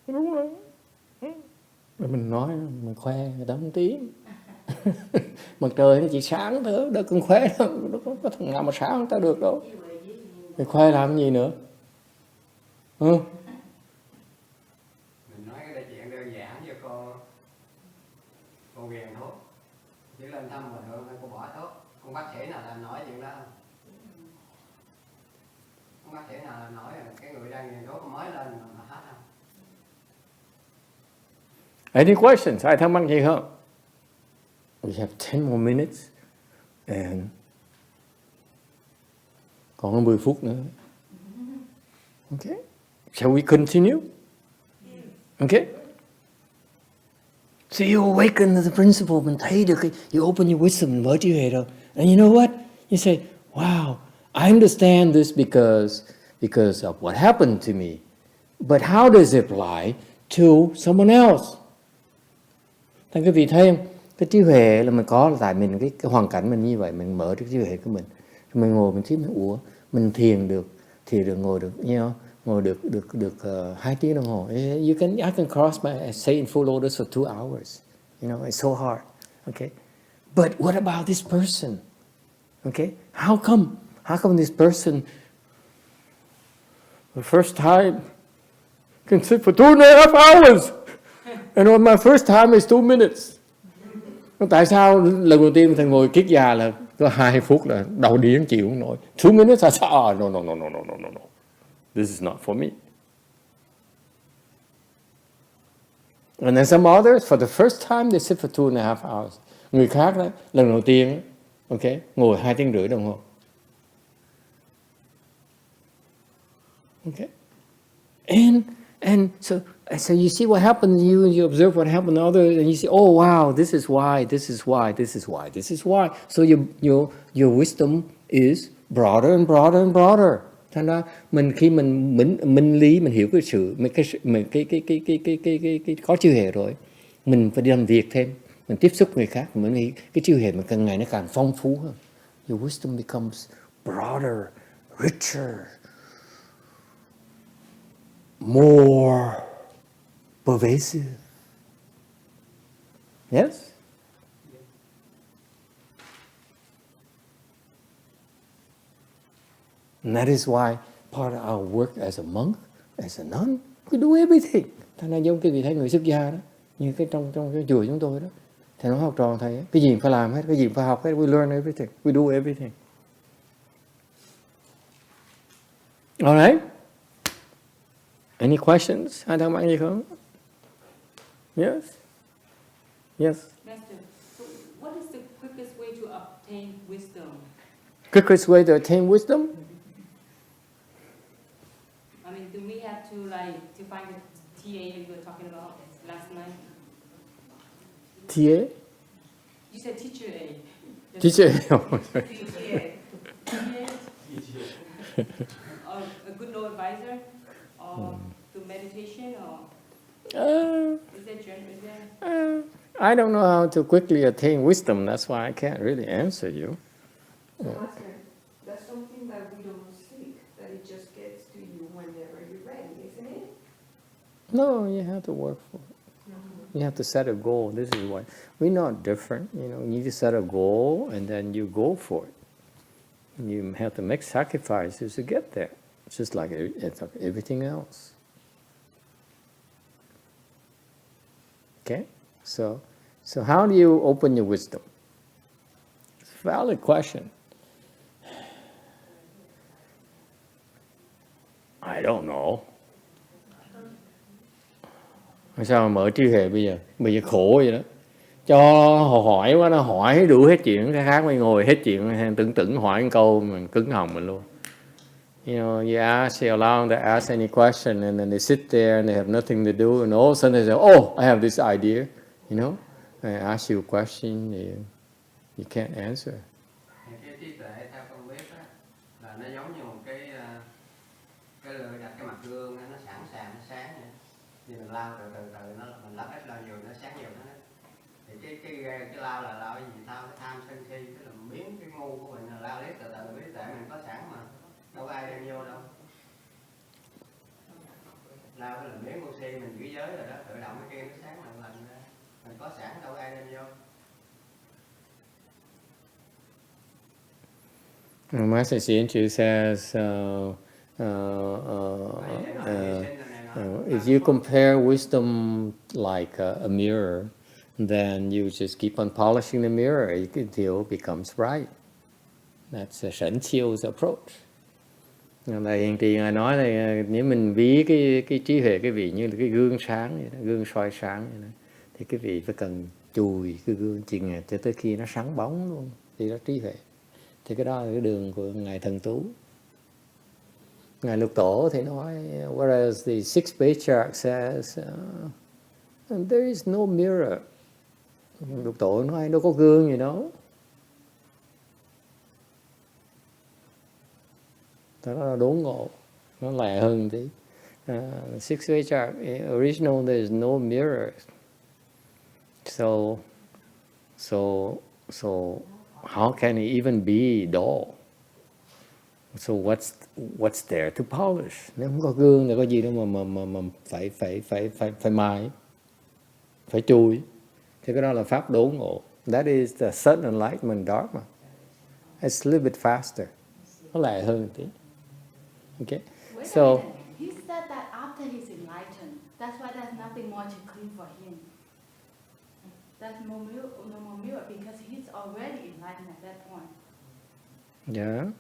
Đúng rồi. Mình nói mình khoe người ta không tiếng. Mặt trời nó chỉ sáng thôi, đâu cần khoe đâu, đâu có thằng nào mà sáng người ta được đâu. Mình khoe làm gì nữa? Mình nói cái chuyện đơn giản cho cô ghiền thuốc, chỉ lên thăm mà được cô bỏ thuốc, con bác sĩ nào làm nổi chuyện đó không? Con bác sĩ nào làm nổi rồi cái người đang nghiền thuốc mới lên mà hết không? Any questions? Ai thắc mắc gì không? We have 10 more minutes and còn 10 phút nữa. Okay. Shall we continue? Okay. So you awaken to the principle, mình thấy được cái, you open your wisdom, mình mở trí huệ rồi. And you know what? You say, wow, I understand this because of what happened to me. But how does it apply to someone else? Thành quý vị thấy không? Cái trí huệ là mình có là tại mình cái hoàn cảnh mình như vậy, mình mở cái trí huệ của mình. Mình ngồi mình thấy mình thiền được ngồi được, ngồi được 2 tiếng đồng hồ. I can cross my say in full lotus for 2 hours. It's so hard. Okay, but what about this person? Okay, how come this person the first time can sit for 2.5 hours, and on my first time is 2 minutes? Tại sao lần đầu tiên thầy ngồi kiết già là có 2 phút là đầu điên chịu không nổi. 2 minutes I said, no. This is not for me. And then some others, for the first time, they sit for 2.5 hours. Người khác đó, lần đầu tiên, okay, ngồi 2 tiếng rưỡi đồng hồ. Okay. And so you see what happened to you, and you observe what happened to others, and you say, oh wow, this is why. So your wisdom is broader and broader and broader. Thành ra khi mình lý, mình hiểu cái sự cái có trí huệ rồi, mình phải đi làm việc thêm, mình tiếp xúc người khác, mình nghĩ cái trí huệ mình càng ngày nó càng phong phú hơn. Your wisdom becomes broader, richer, more pervasive. Yes? And that is why part of our work as a monk, as a nun, we do everything. Thành ra giống cái vị thầy người xuất gia đó, như cái trong cái chùa chúng tôi đó, thầy nói học trò thầy ấy, cái gì cũng phải làm hết, cái gì cũng phải học hết, we learn everything, we do everything. Alright? Any questions? Ai thắc mắc gì không? Yes? Yes? Master, so what is the quickest way to obtain wisdom? Quickest way to attain wisdom? I mean, do we have to find the TA that you were talking about last night? TA? You said teacher A. Teacher. Or a good law advisor, or through meditation, or is that general? I don't know how to quickly attain wisdom. That's why I can't really answer you. Master, that's something that we don't seek, that it just gets to you whenever you're ready, isn't it? No, you have to work for it. You have to set a goal. This is why we're not different. You need to set a goal and then you go for it. You have to make sacrifices to get there. It's just like everything else. Okay? So how do you open your wisdom? It's a valid question. I don't know. Sao mà mở trí hệ bây giờ? Bây giờ khổ vậy đó. Cho họ hỏi quá, nó hỏi đủ hết chuyện, cái khác mới ngồi hết chuyện, tưởng hỏi một câu mình cứng họng mình luôn. You know, you allow them to ask any question, and then they sit there and they have nothing to do, and all of a sudden they say, "Oh, I have this idea." You know, I ask you a question, you can't answer. Cái trí tuệ theo con biết á, là nó giống như một cái lưỡi đặt cái mặt gương á, nó sẵn sàng, nó sáng vậy. Thì mình lao từ nó mình lắp ít lao nhiều nó sáng nhiều nó. Thì cái lao là lao cái gì tao cái tham sân si, cái là biến cái ngu của mình là lao liếc từ biết tuệ mình có sẵn mà đâu có ai đem vô đâu. Lao cái là biến ngu si mình giữ giới rồi đó, tự động cái kia nó sáng lần ra, mình có sẵn đâu có ai đem vô. Master Hsuan says, if you compare wisdom like a mirror, then you just keep on polishing the mirror until it becomes bright. That's a Shen Qiu's approach. Là hiện tiền Ngài nói là nếu mình ví cái trí huệ cái vị như là cái gương sáng vậy đó, gương soi sáng vậy đó, thì cái vị phải cần chùi cái gương chừng cho tới khi nó sáng bóng luôn thì đó trí huệ. Thì cái đó là cái đường của Ngài Thần Tú. Ngài Lục Tổ thì nói, whereas the sixth Patriarchs says, there is no mirror. Lục Tổ nói đâu có gương gì đâu. Đó là đốn ngộ, nó lẹ hơn tí. Sixth Patriarch, original there is no mirror. So how can it even be dull? So what's there to polish? Nếu không có gương thì có gì đâu mà phải mài, phải chùi. Thì cái đó là pháp đốn ngộ. That is the sudden enlightenment dharma. It's a little bit faster. Nó lẹ hơn tí. Okay. So He said that after he's enlightened, that's why there's nothing more to clean for him. There's no more mirror because he's already enlightened at that point. yeah.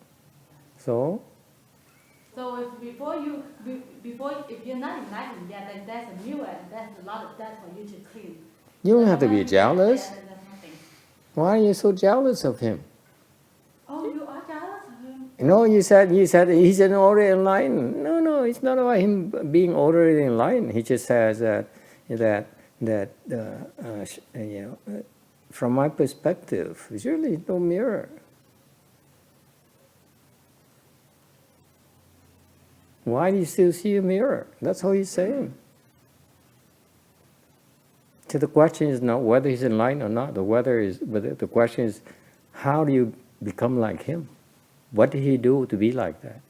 So if you're not enlightened yet, then there's a mirror and there's a lot of that for you to clean. you don't have to be jealous. There's nothing. Why are you so jealous of him? Oh, you are jealous of him? No, you said he's an already enlightened. No, it's not about him being already enlightened. He just says that from my perspective, there's really no mirror. Why do you still see a mirror? That's all he's saying. So the question is not whether he's enlightened or not. But the question is, how do you become like him? What did he do to be like that?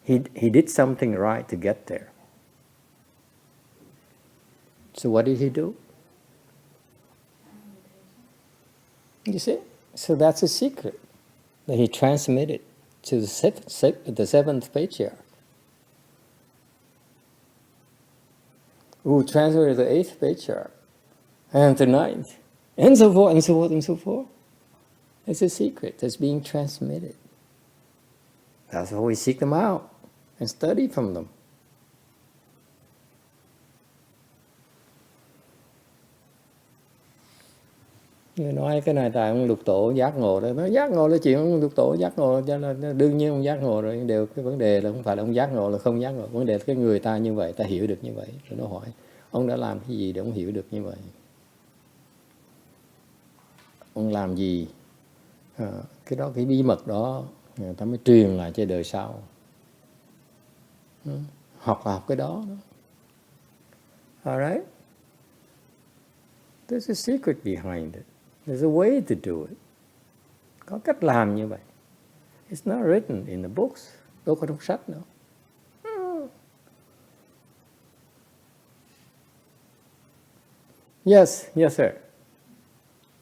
He did something right to get there. So what did he do? You see? So that's a secret that he transmitted to the seventh patriarch, who transmitted to the eighth patriarch, and the ninth, and so forth, and so forth, and so forth. It's a secret that's being transmitted. That's why we seek them out and study from them. Người nói cái này tại ông lục tổ giác ngộ đó. Nói giác ngộ là chuyện ông lục tổ giác ngộ, cho nên đương nhiên ông giác ngộ rồi. Đều cái vấn đề là không phải là ông giác ngộ là không giác ngộ. Vấn đề là cái người ta như vậy, ta hiểu được như vậy. Rồi nó hỏi, ông đã làm cái gì để ông hiểu được như vậy? Ông làm gì? Cái đó, cái bí mật đó người ta mới truyền lại cho đời sau. Học cái đó. Alright? There's a secret behind it. There's a way to do it. Có cách làm như vậy. It's not written in the books. Đâu có trong sách đâu. Yes, yes sir.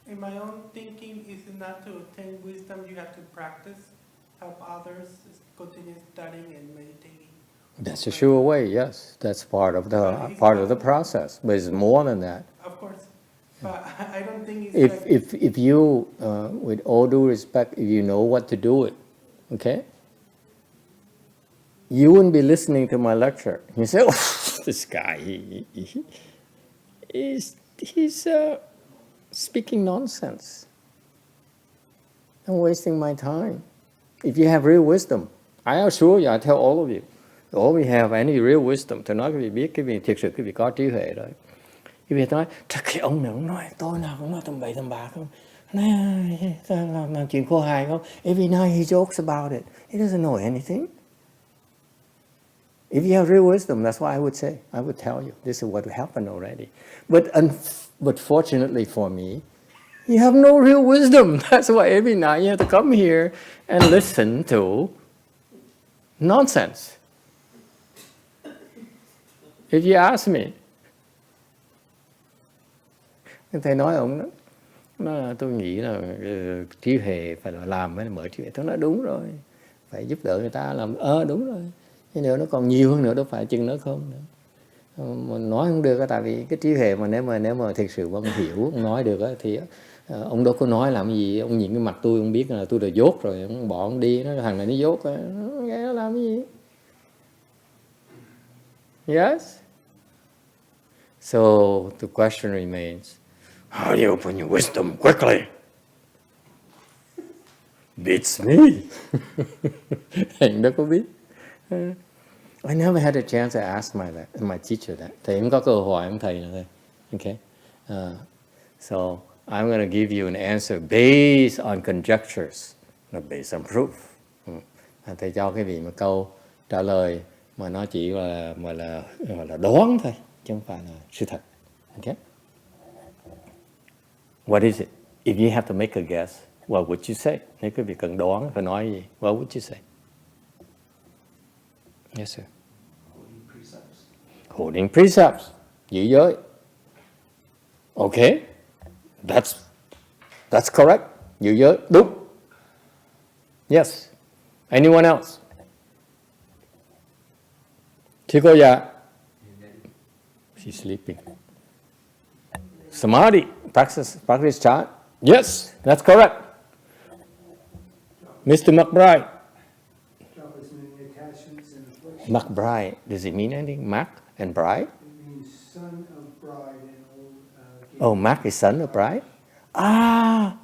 In my own thinking, is it not to attain wisdom you have to practice, help others, continue studying and meditating? That's a sure way, yes. That's part of the process. But it's more than that. Of course. But I don't think it's if you, with all due respect, if you know what to do it, okay? You wouldn't be listening to my lecture. You say, oh, this guy, he's speaking nonsense. I'm wasting my time. If you have real wisdom, I assure you, I tell all of you, all we have any real wisdom, tôi nói quý vị biết cái vị thực sự quý vị có trí huệ rồi. Quý vị nói, cái ông này cũng nói, tôi nào cũng nói tầm bậy tầm bạ không? Nói làm chuyện khô hài không? Every night he jokes about it. He doesn't know anything. If you have real wisdom, that's what I would say. I would tell you, this is what happened already. But fortunately for me, you have no real wisdom. That's why every night you have to come here and listen to nonsense. If you ask me, thầy nói ông đó, tôi nghĩ là trí huệ phải là làm mới mở trí huệ. Tôi nói đúng rồi, phải giúp đỡ người ta làm. Đúng rồi. Nhưng nếu nó còn nhiều hơn nữa, đâu phải chừng nó không nữa. Mà nói không được, tại vì cái trí huệ mà nếu mà thực sự ông hiểu, ông nói được thì ông đâu có nói làm gì. Ông nhìn cái mặt tôi, ông biết là tôi đã dốt rồi, ông bỏ ông đi, nó thằng này nó dốt, nó làm cái gì? Yes? So the question remains, how do you open your wisdom quickly? Beats me. Anh đâu có biết. I never had a chance to ask my teacher that. Thầy không có cơ hội hỏi ông thầy là thôi. Okay? So I'm going to give you an answer based on conjectures, not based on proof. Thầy cho cái vị một câu trả lời mà nó chỉ là đoán thôi, chứ không phải là sự thật. Okay? What is it? If you have to make a guess, what would you say? Nếu quý vị cần đoán, phải nói gì? What would you say? Yes, sir. Holding precepts. Holding precepts. Giữ giới. Okay. That's correct. Giữ giới. Đúng. Yes. Anyone else? Chị cô dạ. She's sleeping. Samadhi. Practice chant. Yes, that's correct. Mr. McBride. Drop as many attachments and afflictions. McBride. Does it mean anything? Mac and bride? It means son of bride in old Oh, Mac is son of bride?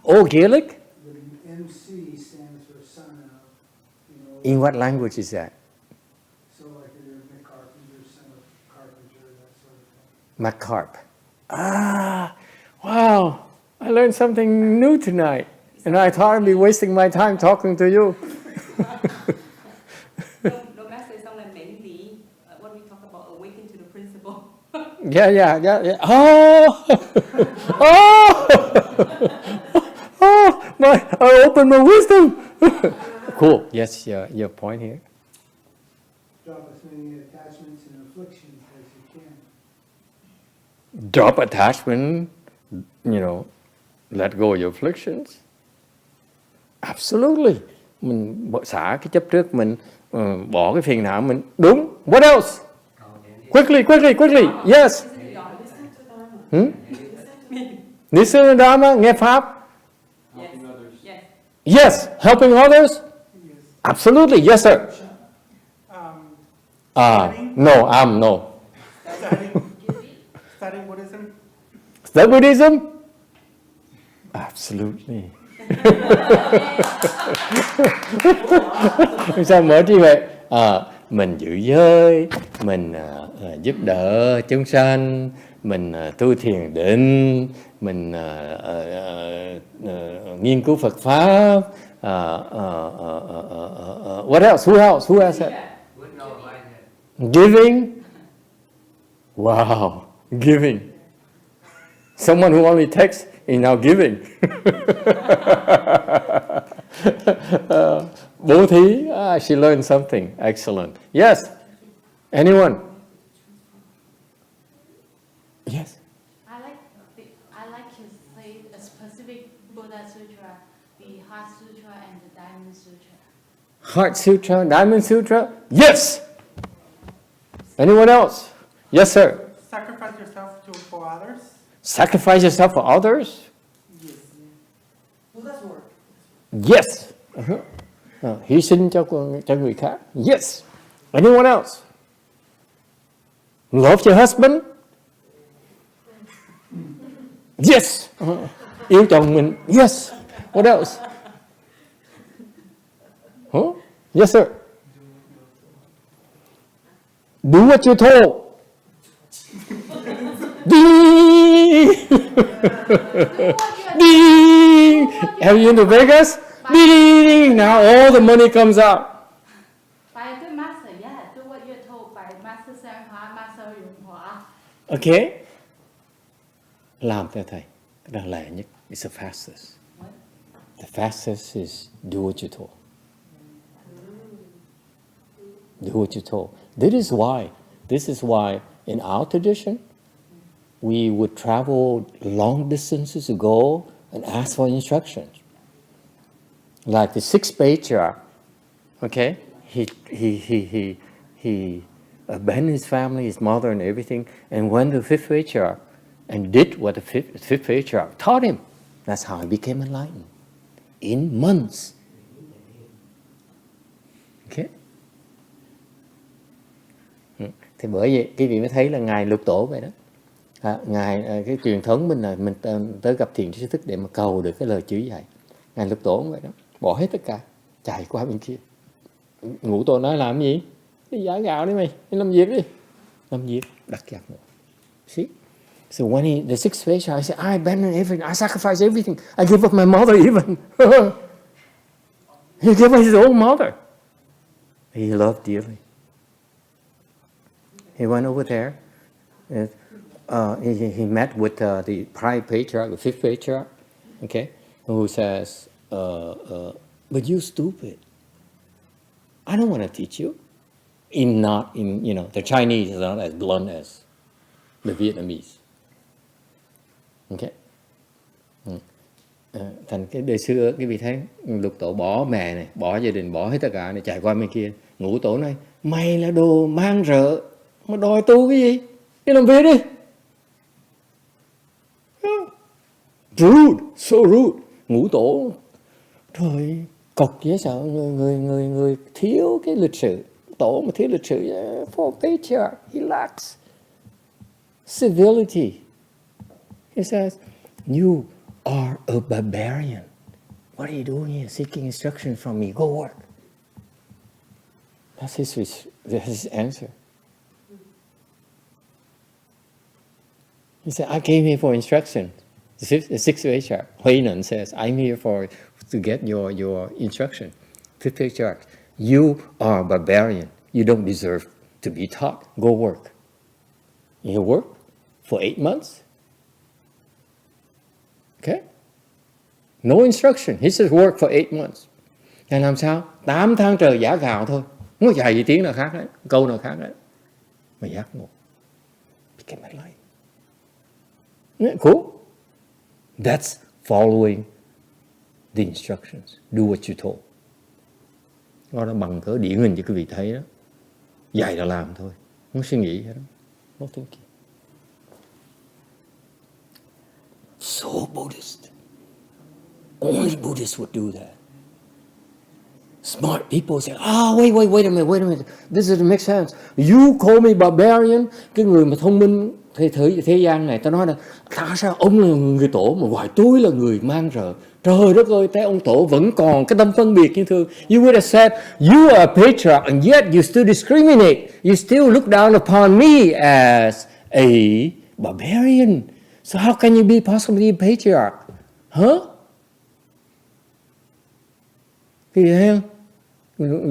Old Gaelic? The MC stands for son of, In what language is that? so like if you're a carpenter, son of carpenter, that sort of thing. McCarp. Wow. I learned something new tonight. And I thought I'd be wasting my time talking to you. No, Master, it's like mainly what we talk about awaken to the principle. Yeah. I opened my wisdom. Cool. Yes, your point here. Drop as many attachments and afflictions as you can. Drop attachment, let go of your afflictions. Absolutely. Mình xả cái chấp trước, mình bỏ cái phiền não, mình đúng. What else? Quickly. Yes. Listen to Dharma, nghe pháp. Yes. Helping others. Absolutely. Yes, sir. No. Studying Buddhism. Study Buddhism? Absolutely. Sao mở trí vậy? Mình giữ giới, mình giúp đỡ chúng sanh, mình tu thiền định, mình nghiên cứu Phật pháp. What else? Who else? Giving. Wow, giving. Someone who only takes is now giving. Bố thí, she learned something. Excellent. Yes. Anyone? Yes. I like to say a specific Buddha Sutra, the Heart Sutra and the Diamond Sutra. Heart Sutra, Diamond Sutra? Yes. Anyone else? Yes, sir. Sacrifice yourself for others. Sacrifice yourself for others? Yes. Well, that's work. Yes. Hy sinh cho người khác. Yes. Anyone else? Love your husband? Yes. Yêu chồng mình? Yes. What else? Yes, sir. Do what you're told. Ding! Ding! Have you been to Vegas? Ding! Now all the money comes out. By a good master, yeah, do what you're told by Master YongHua, Master YongHua. Okay. Làm theo thầy. Cái đó lẻ nhất. It's the fastest. The fastest is do what you're told. Do what you're told. This is why in our tradition, we would travel long distances to go and ask for instructions. Like the sixth patriarch, okay? He abandoned his family, his mother and everything, and went to the fifth patriarch and did what the fifth patriarch taught him. That's how he became enlightened. In months. Okay? Thì bởi vậy quý vị mới thấy là Ngài Lục Tổ vậy đó. Ngài cái truyền thống mình là mình tới gặp thiền tri thức để mà cầu được cái lời chỉ dạy. Ngài Lục Tổ cũng vậy đó, bỏ hết tất cả, chạy qua bên kia. Ngũ Tổ nói làm gì? Đi giải gạo đi mày, đi làm việc đi. Làm việc, đặt giác ngộ. See? So when the sixth patriarch, I said, I abandoned everything, I sacrificed everything, I give up my mother even. He gave up his own mother. He loved dearly. He went over there. He met with the prime patriarch, the fifth patriarch, okay, who says, "But you stupid. I don't want to teach you." The Chinese is not as blunt as the Vietnamese. Okay. Thành cái đời xưa cái vị thấy Lục Tổ bỏ mẹ này, bỏ gia đình, bỏ hết tất cả này, chạy qua bên kia. Ngũ Tổ nói, mày là đồ mang rợ mà đòi tu cái gì? Đi làm việc đi. Rude, so rude. Ngũ Tổ trời cọc dễ sợ, người thiếu cái lịch sử. Tổ mà thiếu lịch sử, for patriarch, he lacks civility. He says, you are a barbarian. What are you doing here? Seeking instruction from me. Go work. That's his answer. He said, I came here for instruction. The sixth patriarch, Huinan, says, I'm here to get your instruction. Fifth patriarch, you are a barbarian. You don't deserve to be taught. Go work. You work for 8 months. Okay? No instruction. He says work for 8 months. Ngài làm sao? 8 tháng trời giả gạo thôi. Không có dạy gì tiếng nào khác đấy. Câu nào khác đấy. Mà giác ngộ. Became enlightened. Cool. That's following the instructions. Do what you told. Nó bằng cỡ điển hình cho quý vị thấy đó. Dạy là làm thôi. Không suy nghĩ hết đó. No thinking. So Buddhist. Only Buddhists would do that. Smart people say, wait a minute. This doesn't make sense. You call me barbarian. Cái người mà thông minh thế gian này, ta nói là tại sao ông là người tổ mà gọi tôi là người mang rợ? Trời đất ơi, thấy ông tổ vẫn còn cái tâm phân biệt như thường. You would have said, you are a patriarch and yet you still discriminate. You still look down upon me as a barbarian. So how can you be possibly a patriarch? Huh? Thì thấy không?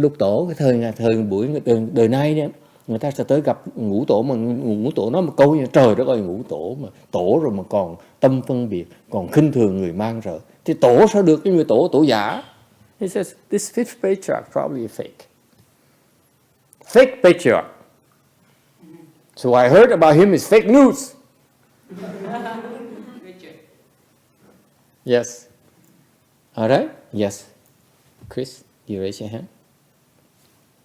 Lục tổ cái thời buổi đời nay đó, người ta sẽ tới gặp ngũ tổ mà ngũ tổ nói một câu như trời đất ơi, ngũ tổ mà tổ rồi mà còn tâm phân biệt, còn khinh thường người mang rợ, thì tổ sao được cái người tổ giả? He says this fifth patriarch probably fake. Fake patriarch. So I heard about him is fake news. Yes. All right. Yes. Chris, you raise your hand.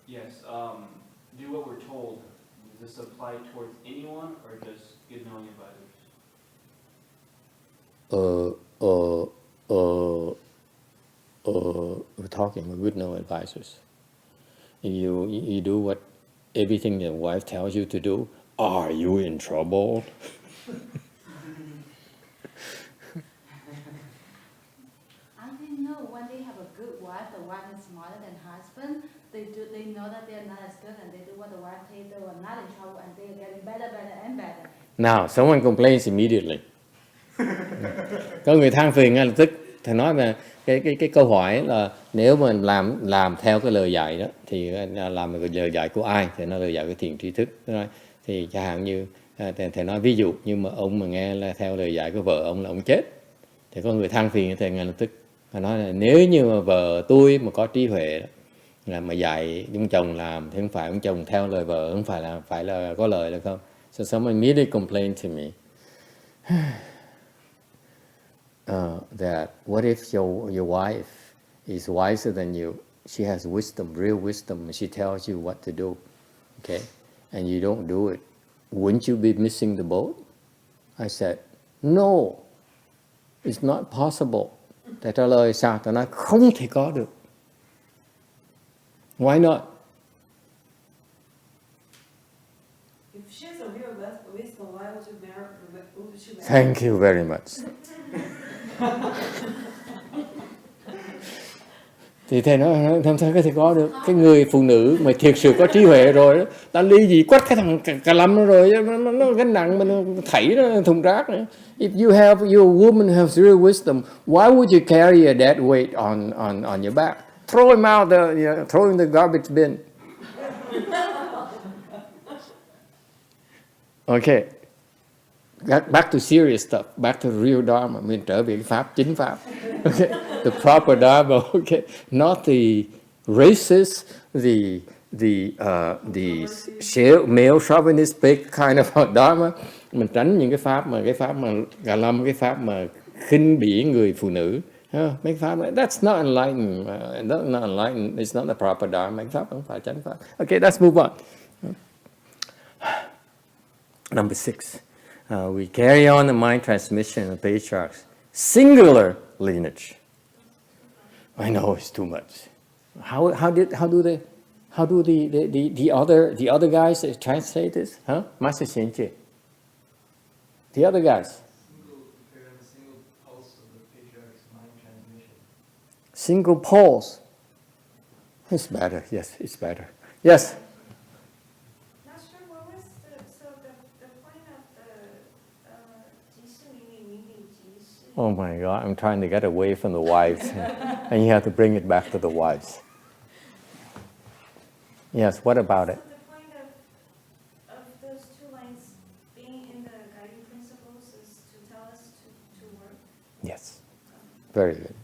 Yes. Do what we're told. Does this apply towards anyone or just good knowing advisors? We're talking with good knowing advisors. You do what everything your wife tells you to do. Are you in trouble? I didn't know when they have a good wife, the wife is smarter than husband. They know that they're not as good, and they do what the wife says. They were not in trouble, and they are getting better and better. Now, someone complains immediately. Có người than phiền ngay lập tức. Thầy nói là cái câu hỏi là nếu mà làm theo cái lời dạy đó thì làm lời dạy của ai? Thì nó lời dạy của thiền tri thức. Thì chẳng hạn như thầy nói ví dụ, nhưng mà ông mà nghe là theo lời dạy của vợ ông là ông chết. Thì có người than phiền thầy ngay lập tức. Thầy nói là nếu như mà vợ tôi mà có trí huệ đó, là mà dạy ông chồng làm thì không phải ông chồng theo lời vợ, không phải là có lời được không? So someone immediately complained to me that what if your wife is wiser than you? She has wisdom, real wisdom, and she tells you what to do, okay? And you don't do it. Wouldn't you be missing the boat? I said, no, it's not possible. Thầy trả lời sao? Tôi nói không thể có được. Why not? If she's a real wisdom, why would you marry? Thank you very much. Thì thầy nói làm sao có thể có được? Cái người phụ nữ mà thiệt sự có trí huệ rồi đó, ta ly gì quất cái thằng cà lâm nó rồi, nó gánh nặng mình thảy nó thùng rác nữa. If you have your woman has real wisdom, why would you carry a dead weight on your back? Throw him out throw in the garbage bin. Okay. Back to serious stuff. Back to the real Dharma. Mình trở về cái pháp, chính pháp. Okay. The proper Dharma. Okay. Not the racist, the male chauvinist big kind of Dharma. Mình tránh những cái pháp mà gà lâm, cái pháp mà khinh bỉ người phụ nữ. Mấy pháp này, that's not enlightened. That's not enlightened. It's not the proper Dharma. Mấy pháp không phải chánh pháp. Okay, let's move on. Number 6. We carry on the mind transmission of patriarchs, singular lineage. I know it's too much. How do the other guys translate this? Huh? Master Shenche. The other guys. Single pulse of the patriarch's mind transmission. Single pulse. It's better. Yes, it's better. Yes. Oh my God, I'm trying to get away from the wives. And you have to bring it back to the wives. Yes, what about it? So the point of those two lines being in the guiding principles is to tell us to work? Yes, very good.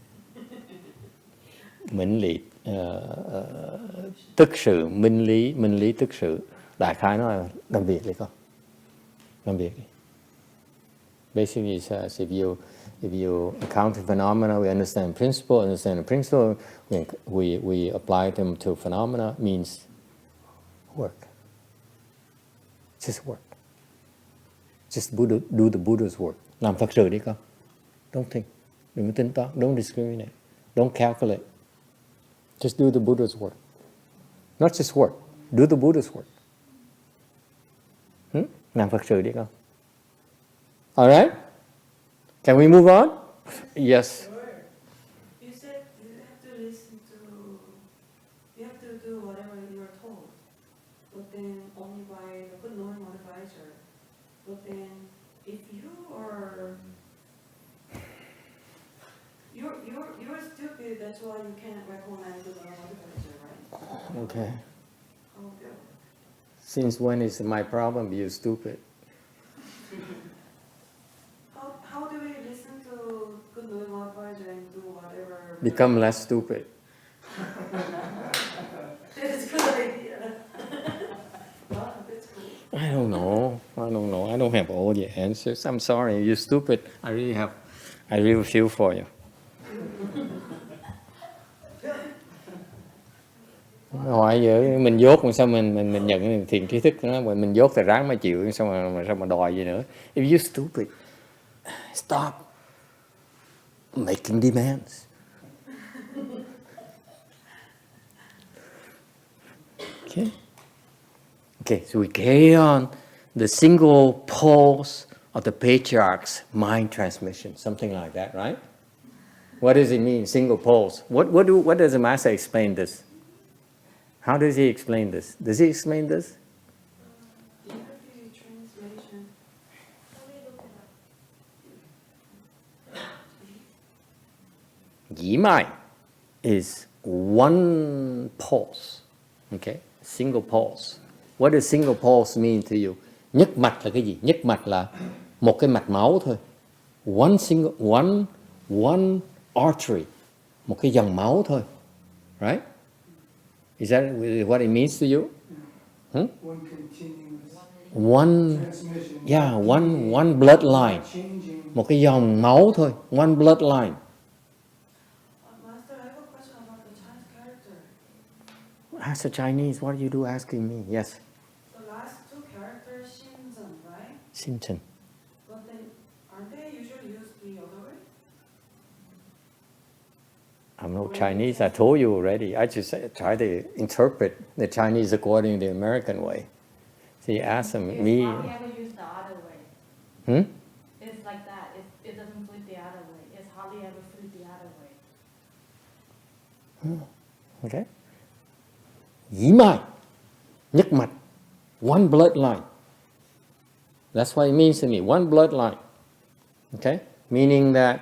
Minh lý, tức sự, minh lý tức sự. Đại khái nói là làm việc đi con. Làm việc đi. Basically, it says if you encounter phenomena, we understand the principle, we apply them to phenomena, means work. Just work. Just do the Buddha's work. Làm Phật sự đi con. Don't think. Đừng có tính toán. Don't discriminate. Don't calculate. Just do the Buddha's work. Not just work. Do the Buddha's work. Làm Phật sự đi con. Alright? Can we move on? Yes. You said you have to listen to, you have to do whatever you are told, but then only by the good knowing advisor. But then if you're stupid, that's why you can't recommend good knowing advisor, right? Okay. Oh, good. Since when is my problem you stupid? How do we listen to good knowing advisor and do whatever? Become less stupid. That's a good idea. Wow, that's cool. I don't know. I don't have all the answers. I'm sorry, you're stupid. I really feel for you. Hỏi giờ mình dốt mà sao mình nhận thiền trí thức đó, mình dốt thì ráng mà chịu, sao mà đòi gì nữa. If you're stupid, stop making demands. Okay, so we carry on the single pulse of the patriarchs' mind transmission, something like that, right? What does it mean, single pulse? What does the master explain this? How does he explain this? Does he explain this? Translation. Yi Mai is one pulse, okay? Single pulse. What does single pulse mean to you? Nhất mạch là cái gì? Nhất mạch là một cái mạch máu thôi. One artery, một cái dòng máu thôi, right? Is that what it means to you? One continuous One, transmission. yeah, one bloodline. Changing. Một cái dòng máu thôi, one bloodline. Master, I have a question about the Chinese character. Ask the Chinese, what are you do asking me? Yes. The last two characters, Shinzen, right? Shinchen. But then, aren't they usually used the other way? I'm not Chinese, I told you already. I just try to interpret the Chinese according to the American way. So you ask them, me. It's hardly ever used the other way. It's like that. It doesn't flip the other way. It's hardly ever flip the other way. Okay. Yi Mai, nhất mạch, one bloodline. That's what it means to me, one bloodline. Okay? Meaning that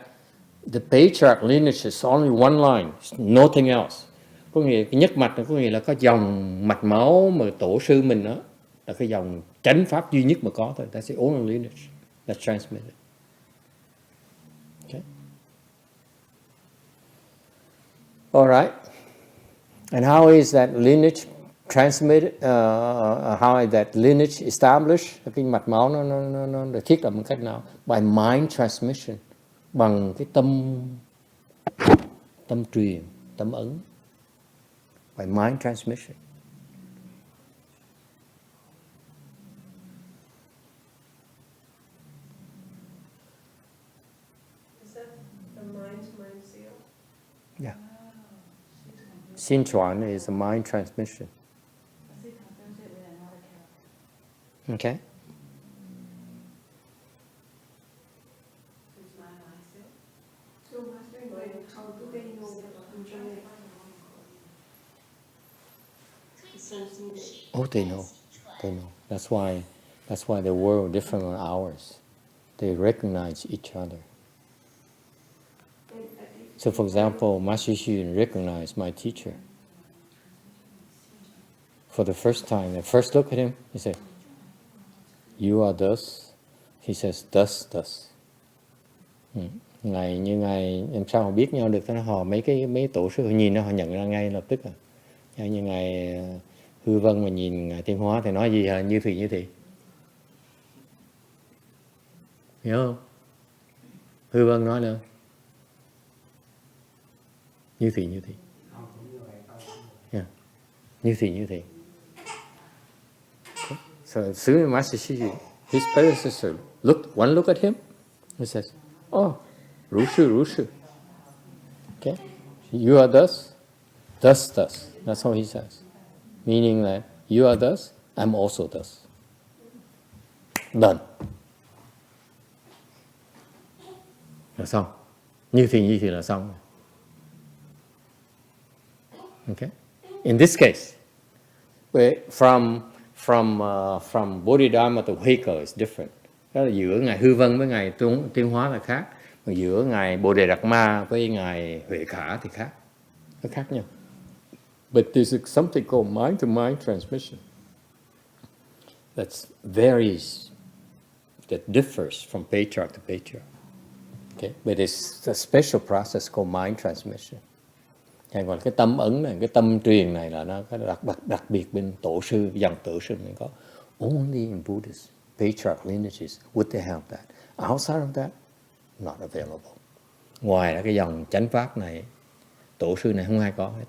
the patriarch lineage is only one line, nothing else. Có nghĩa cái nhất mạch có nghĩa là có dòng mạch máu mà tổ sư mình đó là cái dòng chánh pháp duy nhất mà có thôi. That's the only lineage that's transmitted. Okay. All right. And how is that lineage transmitted? How is that lineage established? Cái mạch máu nó được thiết lập một cách nào? By mind transmission, bằng cái tâm truyền, tâm ấn. By mind transmission. Is that the mind seal? Yeah. Xuan is a mind transmission. Okay. So, Master, how do they know usually? Oh, they know. They know. That's why the world is different from ours. They recognize each other. So, for example, Master Hsuan recognized my teacher. For the first time, I first look at him, he said, "You are thus." He says, "Thus, thus." Ngày như ngày làm sao họ biết nhau được? Họ mấy tổ sư họ nhìn nó họ nhận ra ngay lập tức. Như ngày Hư Vân mà nhìn ngài Thiên Hóa thì nói gì như thị. Hiểu không? Hư Vân nói nữa. Như thị. Không, cũng như vậy thôi. Yeah. Như thị. So soon Master Shishi, his predecessor, one look at him, he says, "Oh, Rushu. Okay, you are thus. That's how he says, meaning that you are thus, I'm also thus. Done. Là xong. Như thị là xong. Okay. In this case, from Bodhidharma to Hueco is different. Đó là giữa ngài Hư Vân với ngài Tiến Hóa là khác, còn giữa ngài Bồ Đề Đạt Ma với ngài Huệ Khả thì khác, nó khác nhau. But there's something called mind-to-mind transmission that differs from patriarch to patriarch. Okay, but it's a special process called mind transmission. Còn cái tâm ấn này, cái tâm truyền này là nó đặc biệt bên tổ sư, dòng tổ sư mới có. Only in Buddhist patriarch lineages would they have that. Outside of that, not available. Ngoài là cái dòng chánh pháp này, tổ sư này không ai có hết.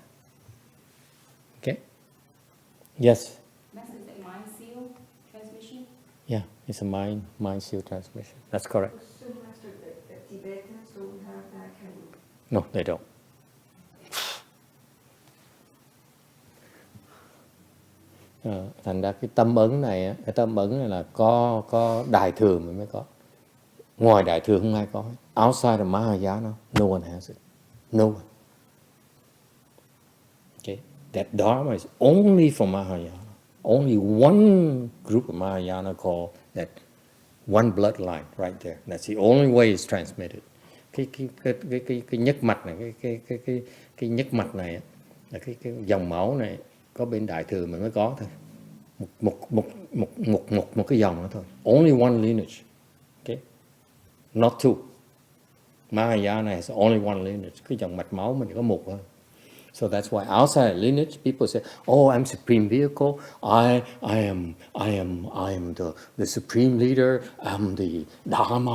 Okay? Yes. Master, is that mind seal transmission? Yeah, it's a mind seal transmission. That's correct. So Master, the Tibetans don't have that kind of... No, they don't. Thành ra cái tâm ấn này là có đại thừa mới có. Ngoài đại thừa không ai có. Outside of Mahayana, no one has it. No one. Okay, that Dharma is only for Mahayana. Only one group of Mahayana called that one bloodline right there. That's the only way it's transmitted. Cái nhất mạch này, cái nhất mạch này là cái dòng máu này có bên đại thừa mình mới có thôi. Một cái dòng đó thôi. Only one lineage. Okay? Not two. Mahayana has only one lineage. Cái dòng mạch máu mình chỉ có một thôi. So that's why outside lineage people say, "Oh, I'm supreme vehicle. I am the supreme leader. I'm the Dharma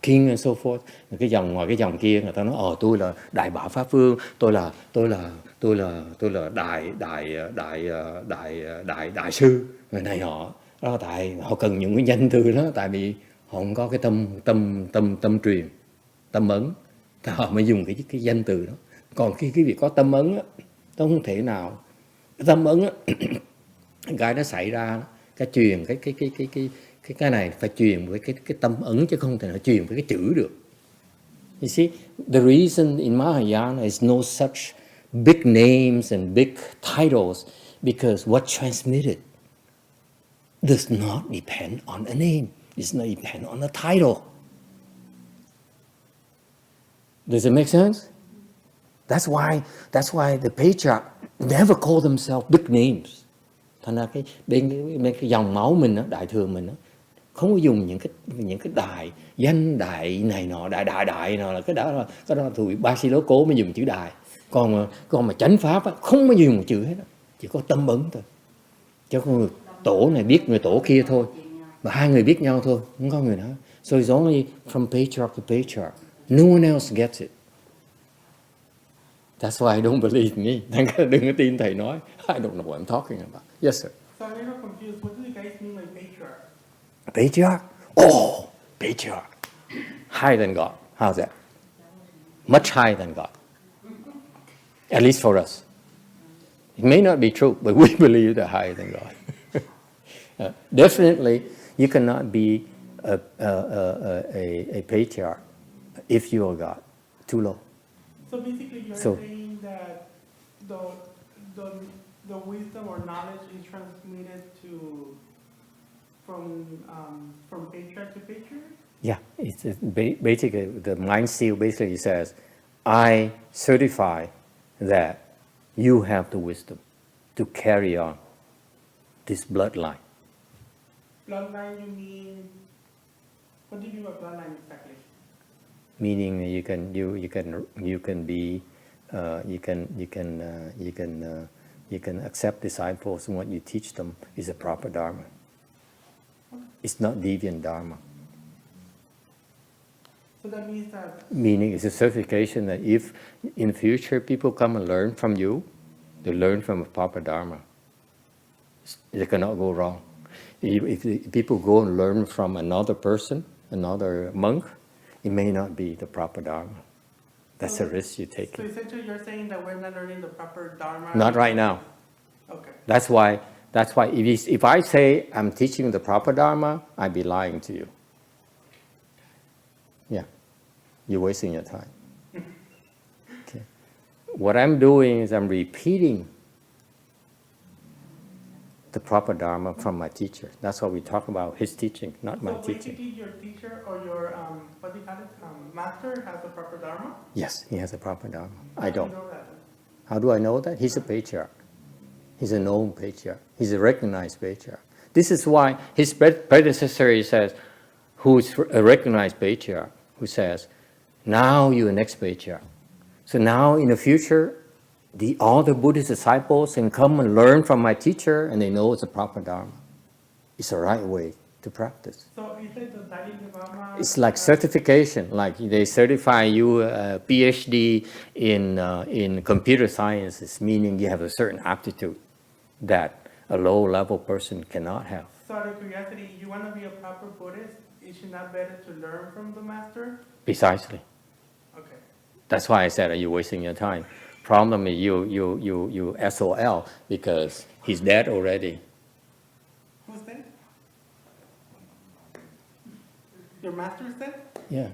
king and so forth." Cái dòng ngoài cái dòng kia người ta nói, tôi là đại bảo pháp vương, tôi là đại sư người này họ. Đó tại họ cần những cái danh từ đó, tại vì họ không có cái tâm truyền, tâm ấn, thì họ mới dùng cái danh từ đó. Còn khi cái việc có tâm ấn á, nó không thể nào. Cái tâm ấn á, cái nó xảy ra, cái truyền cái này phải truyền với cái tâm ấn, chứ không thể nào truyền với cái chữ được. You see, the reason in Mahayana is no such big names and big titles because what transmitted does not depend on a name. It does not depend on a title. Does it make sense? That's why the patriarch never call themselves big names. Thành ra bên cái dòng máu mình đó, đại thừa mình đó, không có dùng những cái đại danh đại này nọ, đại nọ là cái đó là tụi ba si lố cố mới dùng chữ đại. Còn mà chánh pháp á, không có dùng một chữ hết đó. Chỉ có tâm ấn thôi. Chứ con người tổ này biết người tổ kia thôi, mà hai người biết nhau thôi, không có người nào. So it's only from patriarch to patriarch. No one else gets it. That's why I don't believe me. Đừng có tin thầy nói. I don't know what I'm talking about. Yes, sir. So I'm a little confused. What do you guys mean by patriarch? Patriarch? Oh, patriarch. Higher than God. How's that? Much higher than God. At least for us. It may not be true, but we believe they're higher than God. Definitely, you cannot be a patriarch if you are God. Too low. So basically, you're saying that the wisdom or knowledge is transmitted from patriarch to patriarch? Yeah, it's basically the mind seal basically says, I certify that you have the wisdom to carry on this bloodline. Bloodline, you mean? What do you mean by bloodline exactly? Meaning you can accept disciples and what you teach them is a proper dharma. It's not deviant dharma. So that means that Meaning it's a certification that if in the future people come and learn from you, they learn from a proper Dharma. They cannot go wrong. If people go and learn from another person, another monk, it may not be the proper Dharma. That's a risk you take. So essentially you're saying that we're not learning the proper Dharma? Not right now. Okay. That's why if I say I'm teaching the proper Dharma, I'd be lying to you. Yeah. You're wasting your time. Okay. What I'm doing is I'm repeating the proper Dharma from my teacher. That's why we talk about his teaching, not my So teaching. basically your teacher or your, what do you call it, master has the proper Dharma? Yes, he has a proper Dharma. How I do you don't. know that? How do I know that? He's a patriarch. He's a known patriarch. He's a recognized patriarch. This is why his predecessor says, who is a recognized patriarch, who says, now you're the next patriarch. So now in the future, all the Buddhist disciples can come and learn from my teacher, and they know it's a proper Dharma. It's the right way to practice. So is it the Dalai Lama? It's like certification, like they certify you a PhD in computer sciences, meaning you have a certain aptitude that a low-level person cannot have. So out of curiosity, you want to be a proper Buddhist, is it not better to learn from the master? Precisely. Okay. That's why I said, you're wasting your time. Problem is you SOL because he's dead already. Who's that? Your master is dead? Yeah.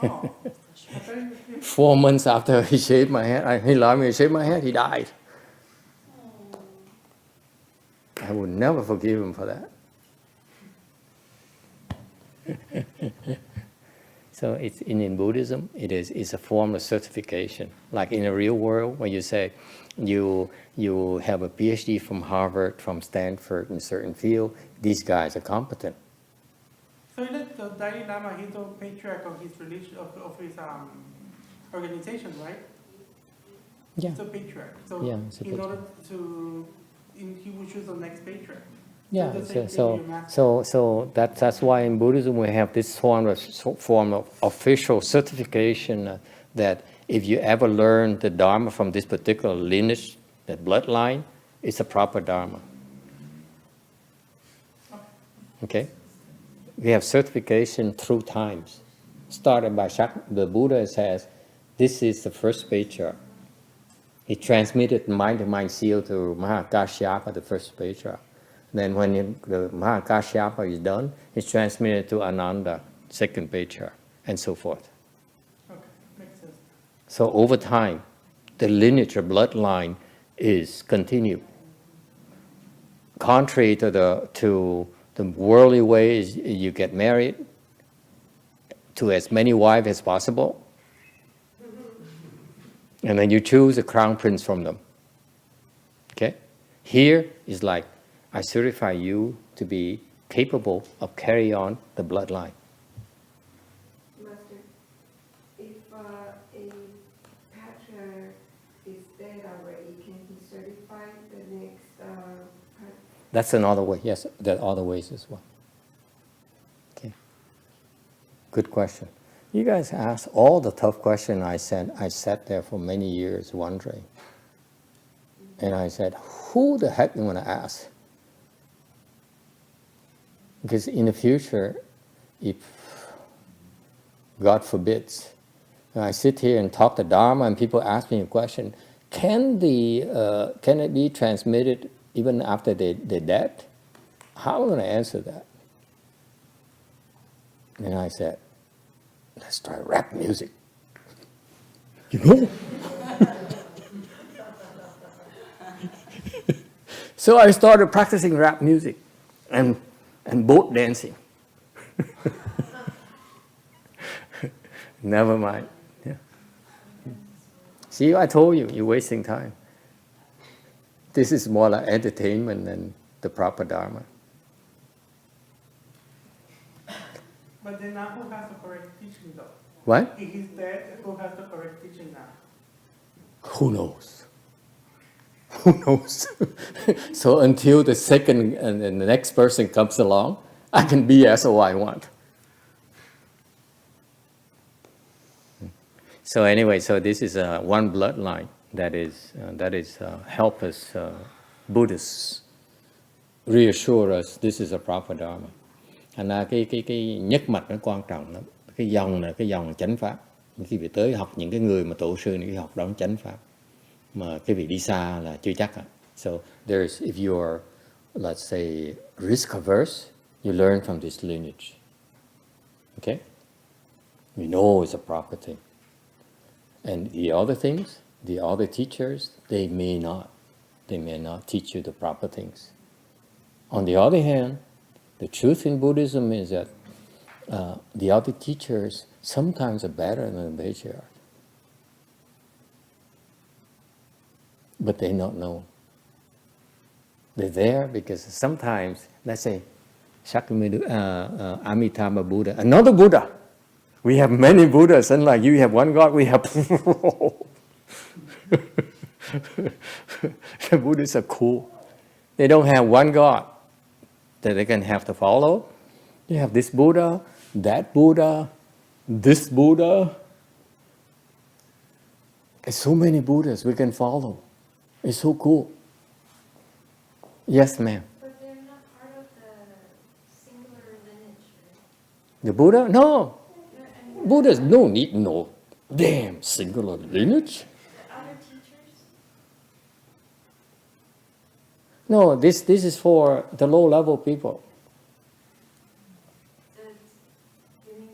Oh. I thought it was you. 4 months after he shaved my head, he allowed me to shave my head, he died. I would never forgive him for that. So it's in Buddhism, it's a form of certification. Like in the real world, when you say you have a PhD from Harvard, from Stanford in a certain field, these guys are competent. So let the Dalai Lama, he's the patriarch of his religion, of his organization, right? Yeah. He's a patriarch. So Yeah, he's a in patriarch. order to, he will choose the next patriarch. Yeah, the same thing with your master. so that's why in Buddhism we have this form of official certification that if you ever learn the Dharma from this particular lineage, that bloodline, it's a proper Dharma. Okay? We have certification through times. Started by the Buddha says, this is the first patriarch. He transmitted mind-to-mind seal to Mahakashyapa, the first patriarch. Then when the Mahakashyapa is done, it's transmitted to Ananda, second patriarch, and so forth. Okay, makes sense. So over time, the lineage or bloodline is continued. Contrary to the worldly ways, you get married to as many wives as possible, and then you choose a crown prince from them. Okay? Here is like, I certify you to be capable of carrying on the bloodline. Master, if a patriarch is dead already, can he certify the next That's another way. Yes, there are other ways as well. Okay. Good question. You guys asked all the tough questions I sat there for many years wondering. And I said, who the heck you want to ask? Because in the future, if God forbids, I sit here and talk the Dharma and people ask me a question, can it be transmitted even after they're dead? How am I going to answer that? And I said, let's try rap music. You know? So I started practicing rap music and boat dancing. Never mind. Yeah. See, I told you, you're wasting time. This is more like entertainment than the proper Dharma. But then now who has the correct teaching though? What? If he's dead, who has the correct teaching now? Who knows? Who knows? So until the second and the next person comes along, I can be as I want. So anyway, so this is one bloodline that is help us Buddhists reassure us this is a proper dharma. Thành ra cái nhất mạch nó quan trọng lắm. Cái dòng là cái dòng chánh pháp. Khi vị tới học những cái người mà tổ sư những cái học đó chánh pháp. Mà cái vị đi xa là chưa chắc. So if you are, let's say, risk averse, you learn from this lineage. Okay? You know it's a proper thing. And the other things, the other teachers, they may not teach you the proper things. On the other hand, the truth in Buddhism is that the other teachers sometimes are better than the patriarch. But they don't know. They're there because sometimes, let's say, Amitabha Buddha, another Buddha. We have many Buddhas, unlike you have one God, we have... The Buddhists are cool. They don't have one God that they can have to follow. You have this Buddha, that Buddha, this Buddha. There's so many Buddhas we can follow. It's so cool. Yes, ma'am. But they're not part of the singular lineage, right? The Buddha? No. I mean, Buddhas no need no damn singular lineage. the other teachers? No, this is for the low-level people.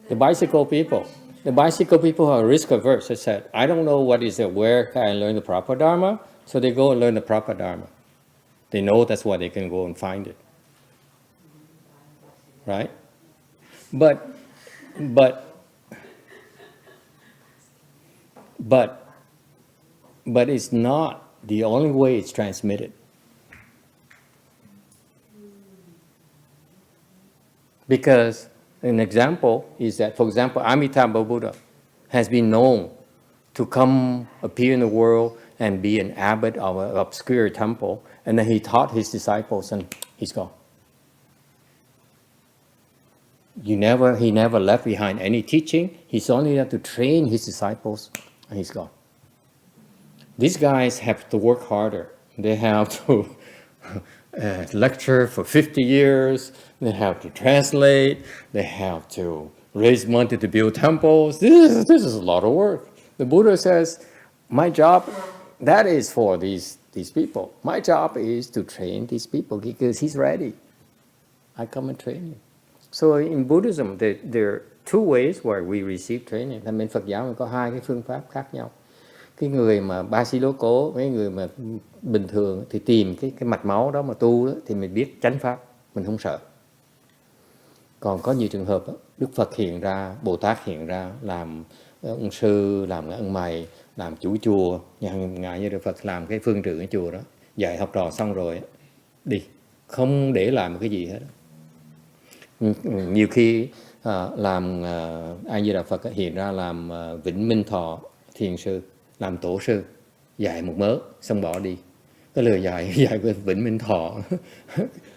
The bicycle people. The bicycle people are risk-averse. They said, I don't know what is it, where can I learn the proper Dharma? So they go and learn the proper Dharma. They know that's why they can go and find it. Right? But it's not the only way it's transmitted. Because an example is that, for example, Amitabha Buddha has been known to come appear in the world and be an abbot of an obscure temple, and then he taught his disciples and he's gone. He never left behind any teaching. He's only there to train his disciples and he's gone. These guys have to work harder. They have to lecture for 50 years. They have to translate. They have to raise money to build temples. This is a lot of work. The Buddha says, my job, that is for these people. My job is to train these people because he's ready. I come and train you. So in Buddhism, there are two ways where we receive training. Thành bên Phật giáo mình có hai cái phương pháp khác nhau. Cái người mà ba si lô cố, cái người mà bình thường thì tìm cái mạch máu đó mà tu đó, thì mình biết chánh pháp, mình không sợ. Còn có nhiều trường hợp đó, Đức Phật hiện ra, Bồ Tát hiện ra, làm ông sư, làm ông mày, làm chủ chùa, ngài như Đức Phật làm cái phương trưởng cái chùa đó, dạy học trò xong rồi đi, không để lại một cái gì hết. Nhiều khi làm A Di Đà Phật hiện ra làm Vĩnh Minh Thọ thiền sư, làm tổ sư, dạy một mớ xong bỏ đi. Cái lời dạy của Vĩnh Minh Thọ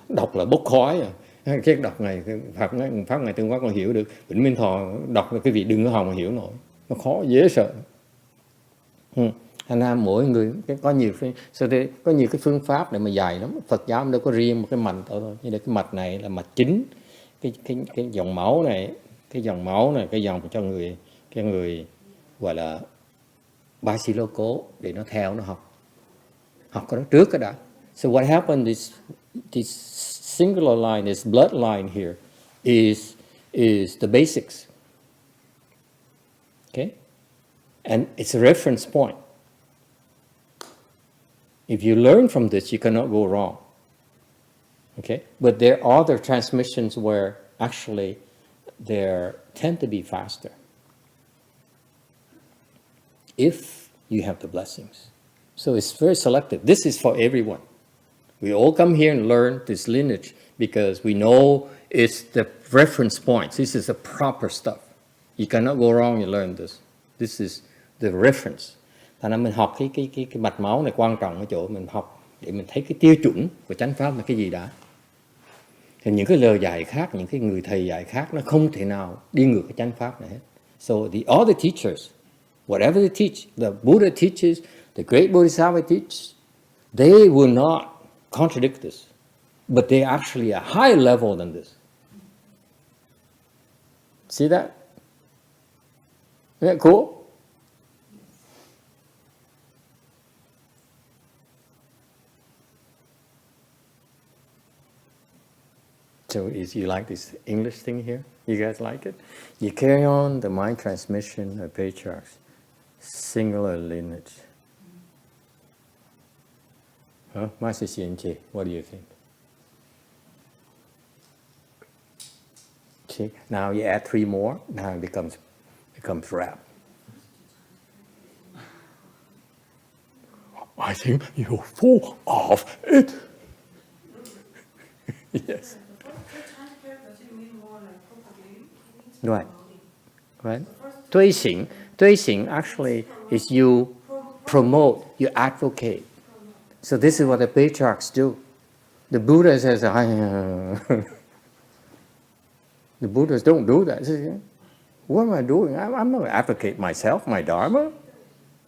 đọc là bốc khói à. Cái đọc này pháp ngày Tương Quán còn hiểu được, Vĩnh Minh Thọ đọc là cái vị đừng có hòng mà hiểu nổi, nó khó dễ sợ. Thành ra mỗi người có nhiều cái phương pháp để mà dạy lắm. Phật giáo đâu có riêng một cái mạch thôi, như là cái mạch này là mạch chính, cái dòng máu này, cái dòng cho cái người gọi là ba si lô cố để nó theo nó học cái đó trước cái đã. So what happened is this singular line, this bloodline here is the basics. Okay? And it's a reference point. If you learn from this, you cannot go wrong. Okay? But there are other transmissions where actually they tend to be faster. If you have the blessings. So it's very selective. This is for everyone. We all come here and learn this lineage because we know it's the reference points. This is the proper stuff. You cannot go wrong, you learn this. This is the reference. Thành ra mình học cái mạch máu này quan trọng ở chỗ mình học để mình thấy cái tiêu chuẩn của chánh pháp là cái gì đã. Thì những cái lời dạy khác, những cái người thầy dạy khác nó không thể nào đi ngược cái chánh pháp này hết. So the other teachers, Whatever they teach, the Buddha teaches, the great Bodhisattva teach, they will not contradict this. But they actually are higher level than this. See that? Isn't that cool? So you like this English thing here? You guys like it? You carry on the mind transmission of patriarchs. Singular lineage. Huh? Master YongHua, what do you think? See, now you add 3 more, now it becomes rap. I think you're full of it. Yes. Right. Right. 推行 actually is you promote, you advocate. So this is what the patriarchs do. The Buddha says, the Buddhas don't do that. Says, what am I doing? I'm not advocate myself, my Dharma.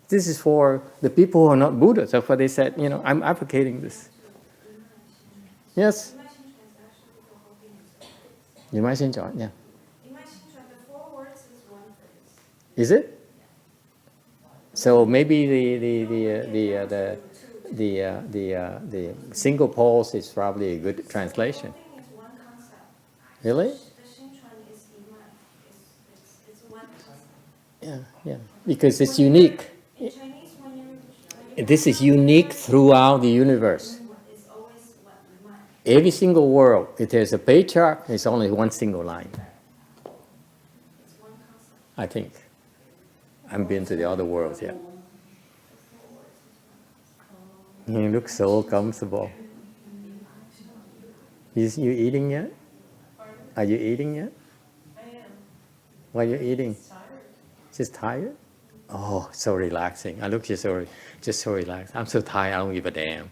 This is for the people who are not Buddhas. That's why they said, I'm advocating this. Yes? You might change on, yeah. Is it? So maybe the single pulse is probably a good translation. Really? Yeah. Because it's unique. This is unique throughout the universe. Every single world, if there's a patriarch, it's only one single line. I think. I haven't been to the other worlds yet. You look so comfortable. You eating yet? Are you eating yet? I am. Why are you eating? Tired. Just tired? Oh, so relaxing. I look just so relaxed. I'm so tired, I don't give a damn.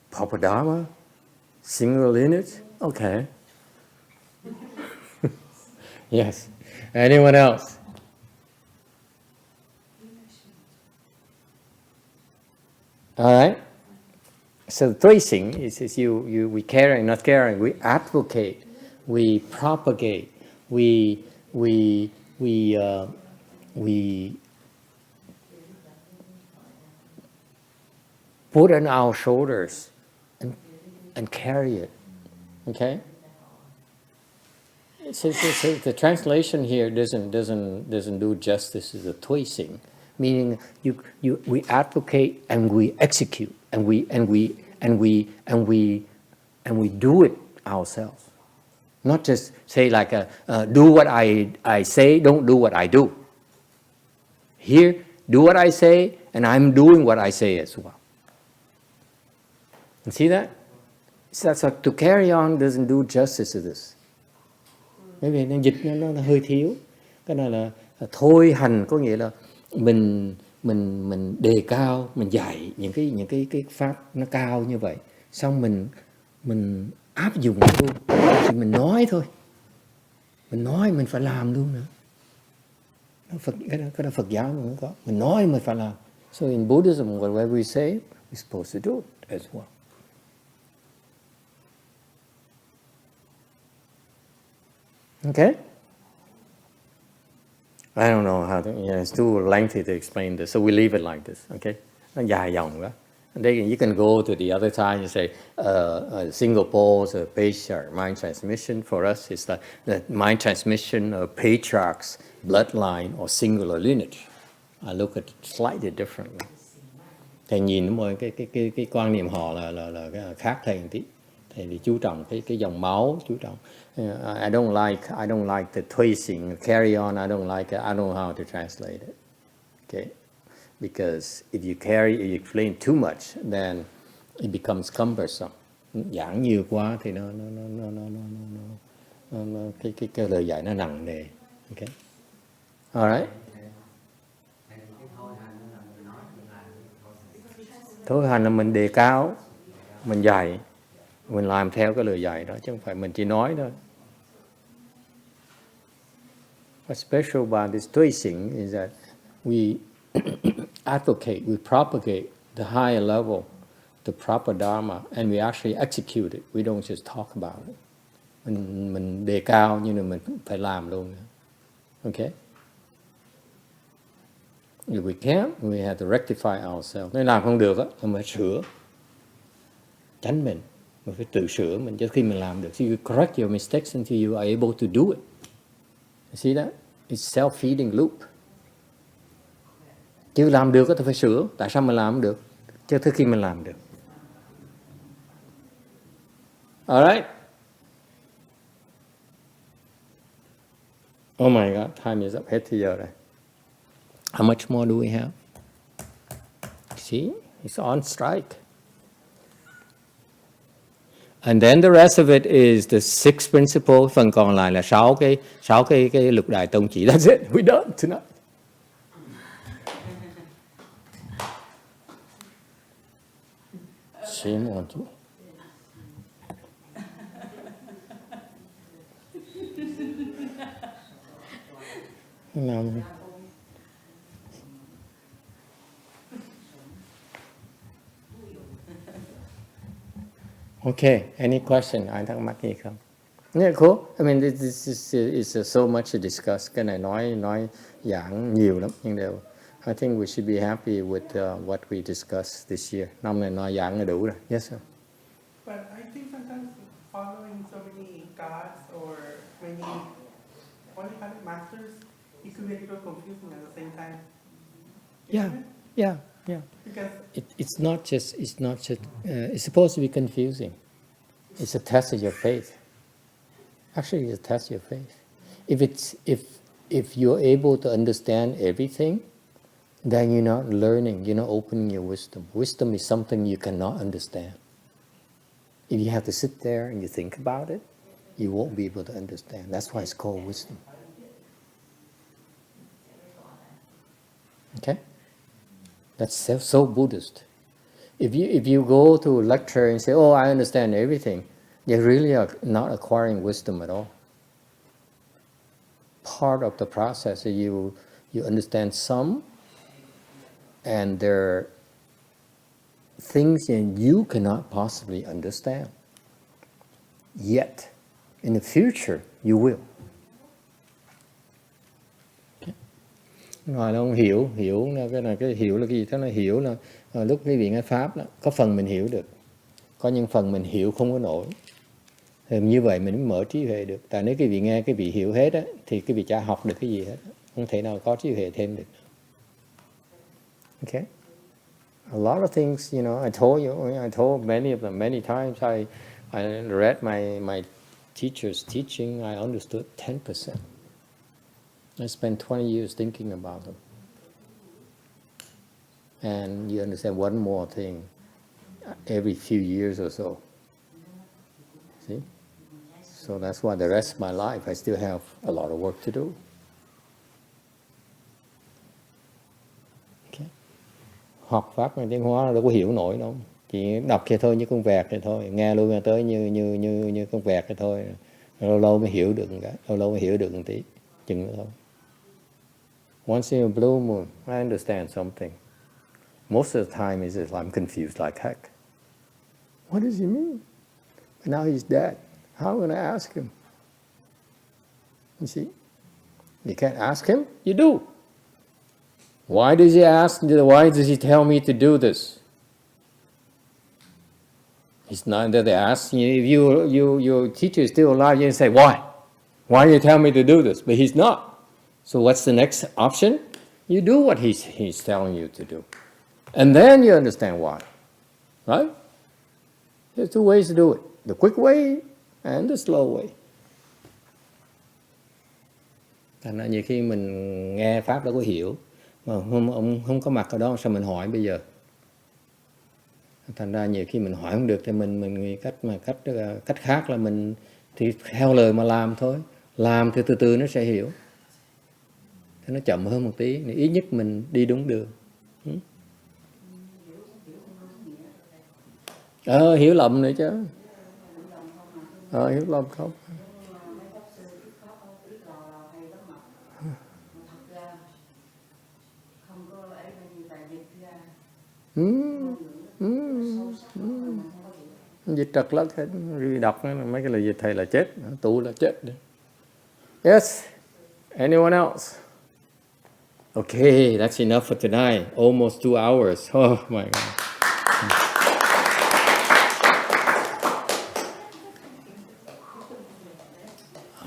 Papa Dharma? Single lineage? Okay. Yes. Anyone else? All right. So the 推行 is we caring, not caring. We advocate. We propagate. We put on our shoulders and carry it. Okay. So the translation here doesn't do justice to the 推行, meaning we advocate and we execute and we do it ourselves. Not just say like do what I say, don't do what I do. Here, do what I say, and I'm doing what I say as well. You see that? So to carry on doesn't do justice to this. Bởi vì dịch nó hơi thiếu. Cái này là thôi hành, có nghĩa là mình đề cao, mình dạy những cái pháp nó cao như vậy, xong mình áp dụng luôn, thì mình nói thôi, mình nói mình phải làm luôn nữa. Cái đó Phật giáo mình cũng có, mình nói mình phải làm. So in Buddhism, whatever we say, we're supposed to do it as well. Okay? I don't know how to, it's too lengthy to explain this, so we leave it like this, okay? Nó dài dòng quá. And then you can go to the other side and say, single pulse, patriarch, mind transmission. For us, it's the mind transmission of patriarchs, bloodline, or singular lineage. I look at it slightly differently. Thầy nhìn mọi cái quan niệm họ là khác thầy một tí. Thầy thì chú trọng cái dòng máu, chú trọng. I don't like the 推行, carry on. I don't know how to translate it. Okay, because if you explain too much, then it becomes cumbersome. Giảng nhiều quá thì nó cái lời dạy nó nặng nề. Okay, alright. Thôi hành là mình đề cao, mình dạy, mình làm theo cái lời dạy đó, chứ không phải mình chỉ nói thôi. what's special about this tracing is that we advocate, we propagate the higher level, the proper dharma, and we actually execute it. We don't just talk about it. Mình đề cao nhưng mà mình phải làm luôn. Okay? If we can't, we have to rectify ourselves. Nếu làm không được á, mình phải sửa. Tránh mình phải tự sửa mình cho khi mình làm được. So you correct your mistakes until you are able to do it. You see that? It's self-feeding loop. Chứ làm được thì phải sửa. Tại sao mình làm không được? Cho tới khi mình làm được. Alright? Oh my God, time is up. Hết thời giờ rồi. How much more do we have? See? It's on strike. And then the rest of it is the six principles. Phần còn lại là sáu cái lục đại tông chỉ. That's it. We're done tonight. Shame on you. Làm Okay, any question? Ai thắc mắc gì không? Yeah, cool. I mean, this is so much to discuss. Cái này nói giảng nhiều lắm, nhưng đều. I think we should be happy with what we discussed this year. Năm này nói giảng là đủ rồi. Yes, sir. But I think sometimes following so many gods or many masters, it could be a little confusing at the same time. Yeah. Because It's not just. It's supposed to be confusing. It's a test of your faith. Actually, it's a test of your faith. If you're able to understand everything, then you're not learning. You're not opening your wisdom. Wisdom is something you cannot understand. If you have to sit there and you think about it, you won't be able to understand. That's why it's called wisdom. Okay. That's so Buddhist. If you go to a lecture and say, "Oh, I understand everything," you really are not acquiring wisdom at all. Part of the process is you understand some, and there are things that you cannot possibly understand. Yet, in the future, you will. Nói là không hiểu là cái hiểu là cái gì? Thế là hiểu là lúc cái vị nghe pháp đó, có phần mình hiểu được, có những phần mình hiểu không có nổi. Thì như vậy mình mới mở trí huệ được. Tại nếu cái vị nghe cái vị hiểu hết á, thì cái vị chả học được cái gì hết, không thể nào có trí huệ thêm được. Okay. A lot of things, I told many of them many times. I read my teacher's teaching. I understood 10%. I spent 20 years thinking about them. And you understand one more thing every few years or so. See? So that's why the rest of my life I still have a lot of work to do. Okay. Học pháp bằng tiếng Hóa đâu có hiểu nổi đâu. Chỉ đọc kia thôi như con vẹt vậy thôi, nghe luôn nghe tới như con vẹt vậy thôi. Lâu lâu mới hiểu được một tí, chừng nữa thôi. Once in a blue moon, I understand something. Most of the time is I'm confused like heck. What does he mean? But now he's dead. How am I going to ask him? You see? You can't ask him, you do. Why does he ask? Why does he tell me to do this? It's not that they ask you, if your teacher is still alive, you say, why? Why do you tell me to do this? But he's not. So what's the next option? You do what he's telling you to do. And then you understand why. Right? There's two ways to do it. The quick way and the slow way. Thành ra nhiều khi mình nghe Pháp đâu có hiểu. Mà ông không có mặt ở đó, sao mình hỏi bây giờ? Thành ra nhiều khi mình hỏi không được thì mình cách khác là mình thì theo lời mà làm thôi. Làm thì từ từ nó sẽ hiểu. Thì nó chậm hơn một tí, ít nhất mình đi đúng đường. Hiểu lầm nữa chứ. Hiểu lầm không. Dịch trật lất hết, đọc mấy cái lời dịch thầy là chết, tu là chết. Yes, anyone else? Okay, that's enough for tonight. Almost 2 hours. Oh my God.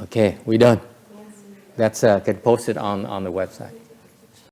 Okay, we're done. That's can post it on the website.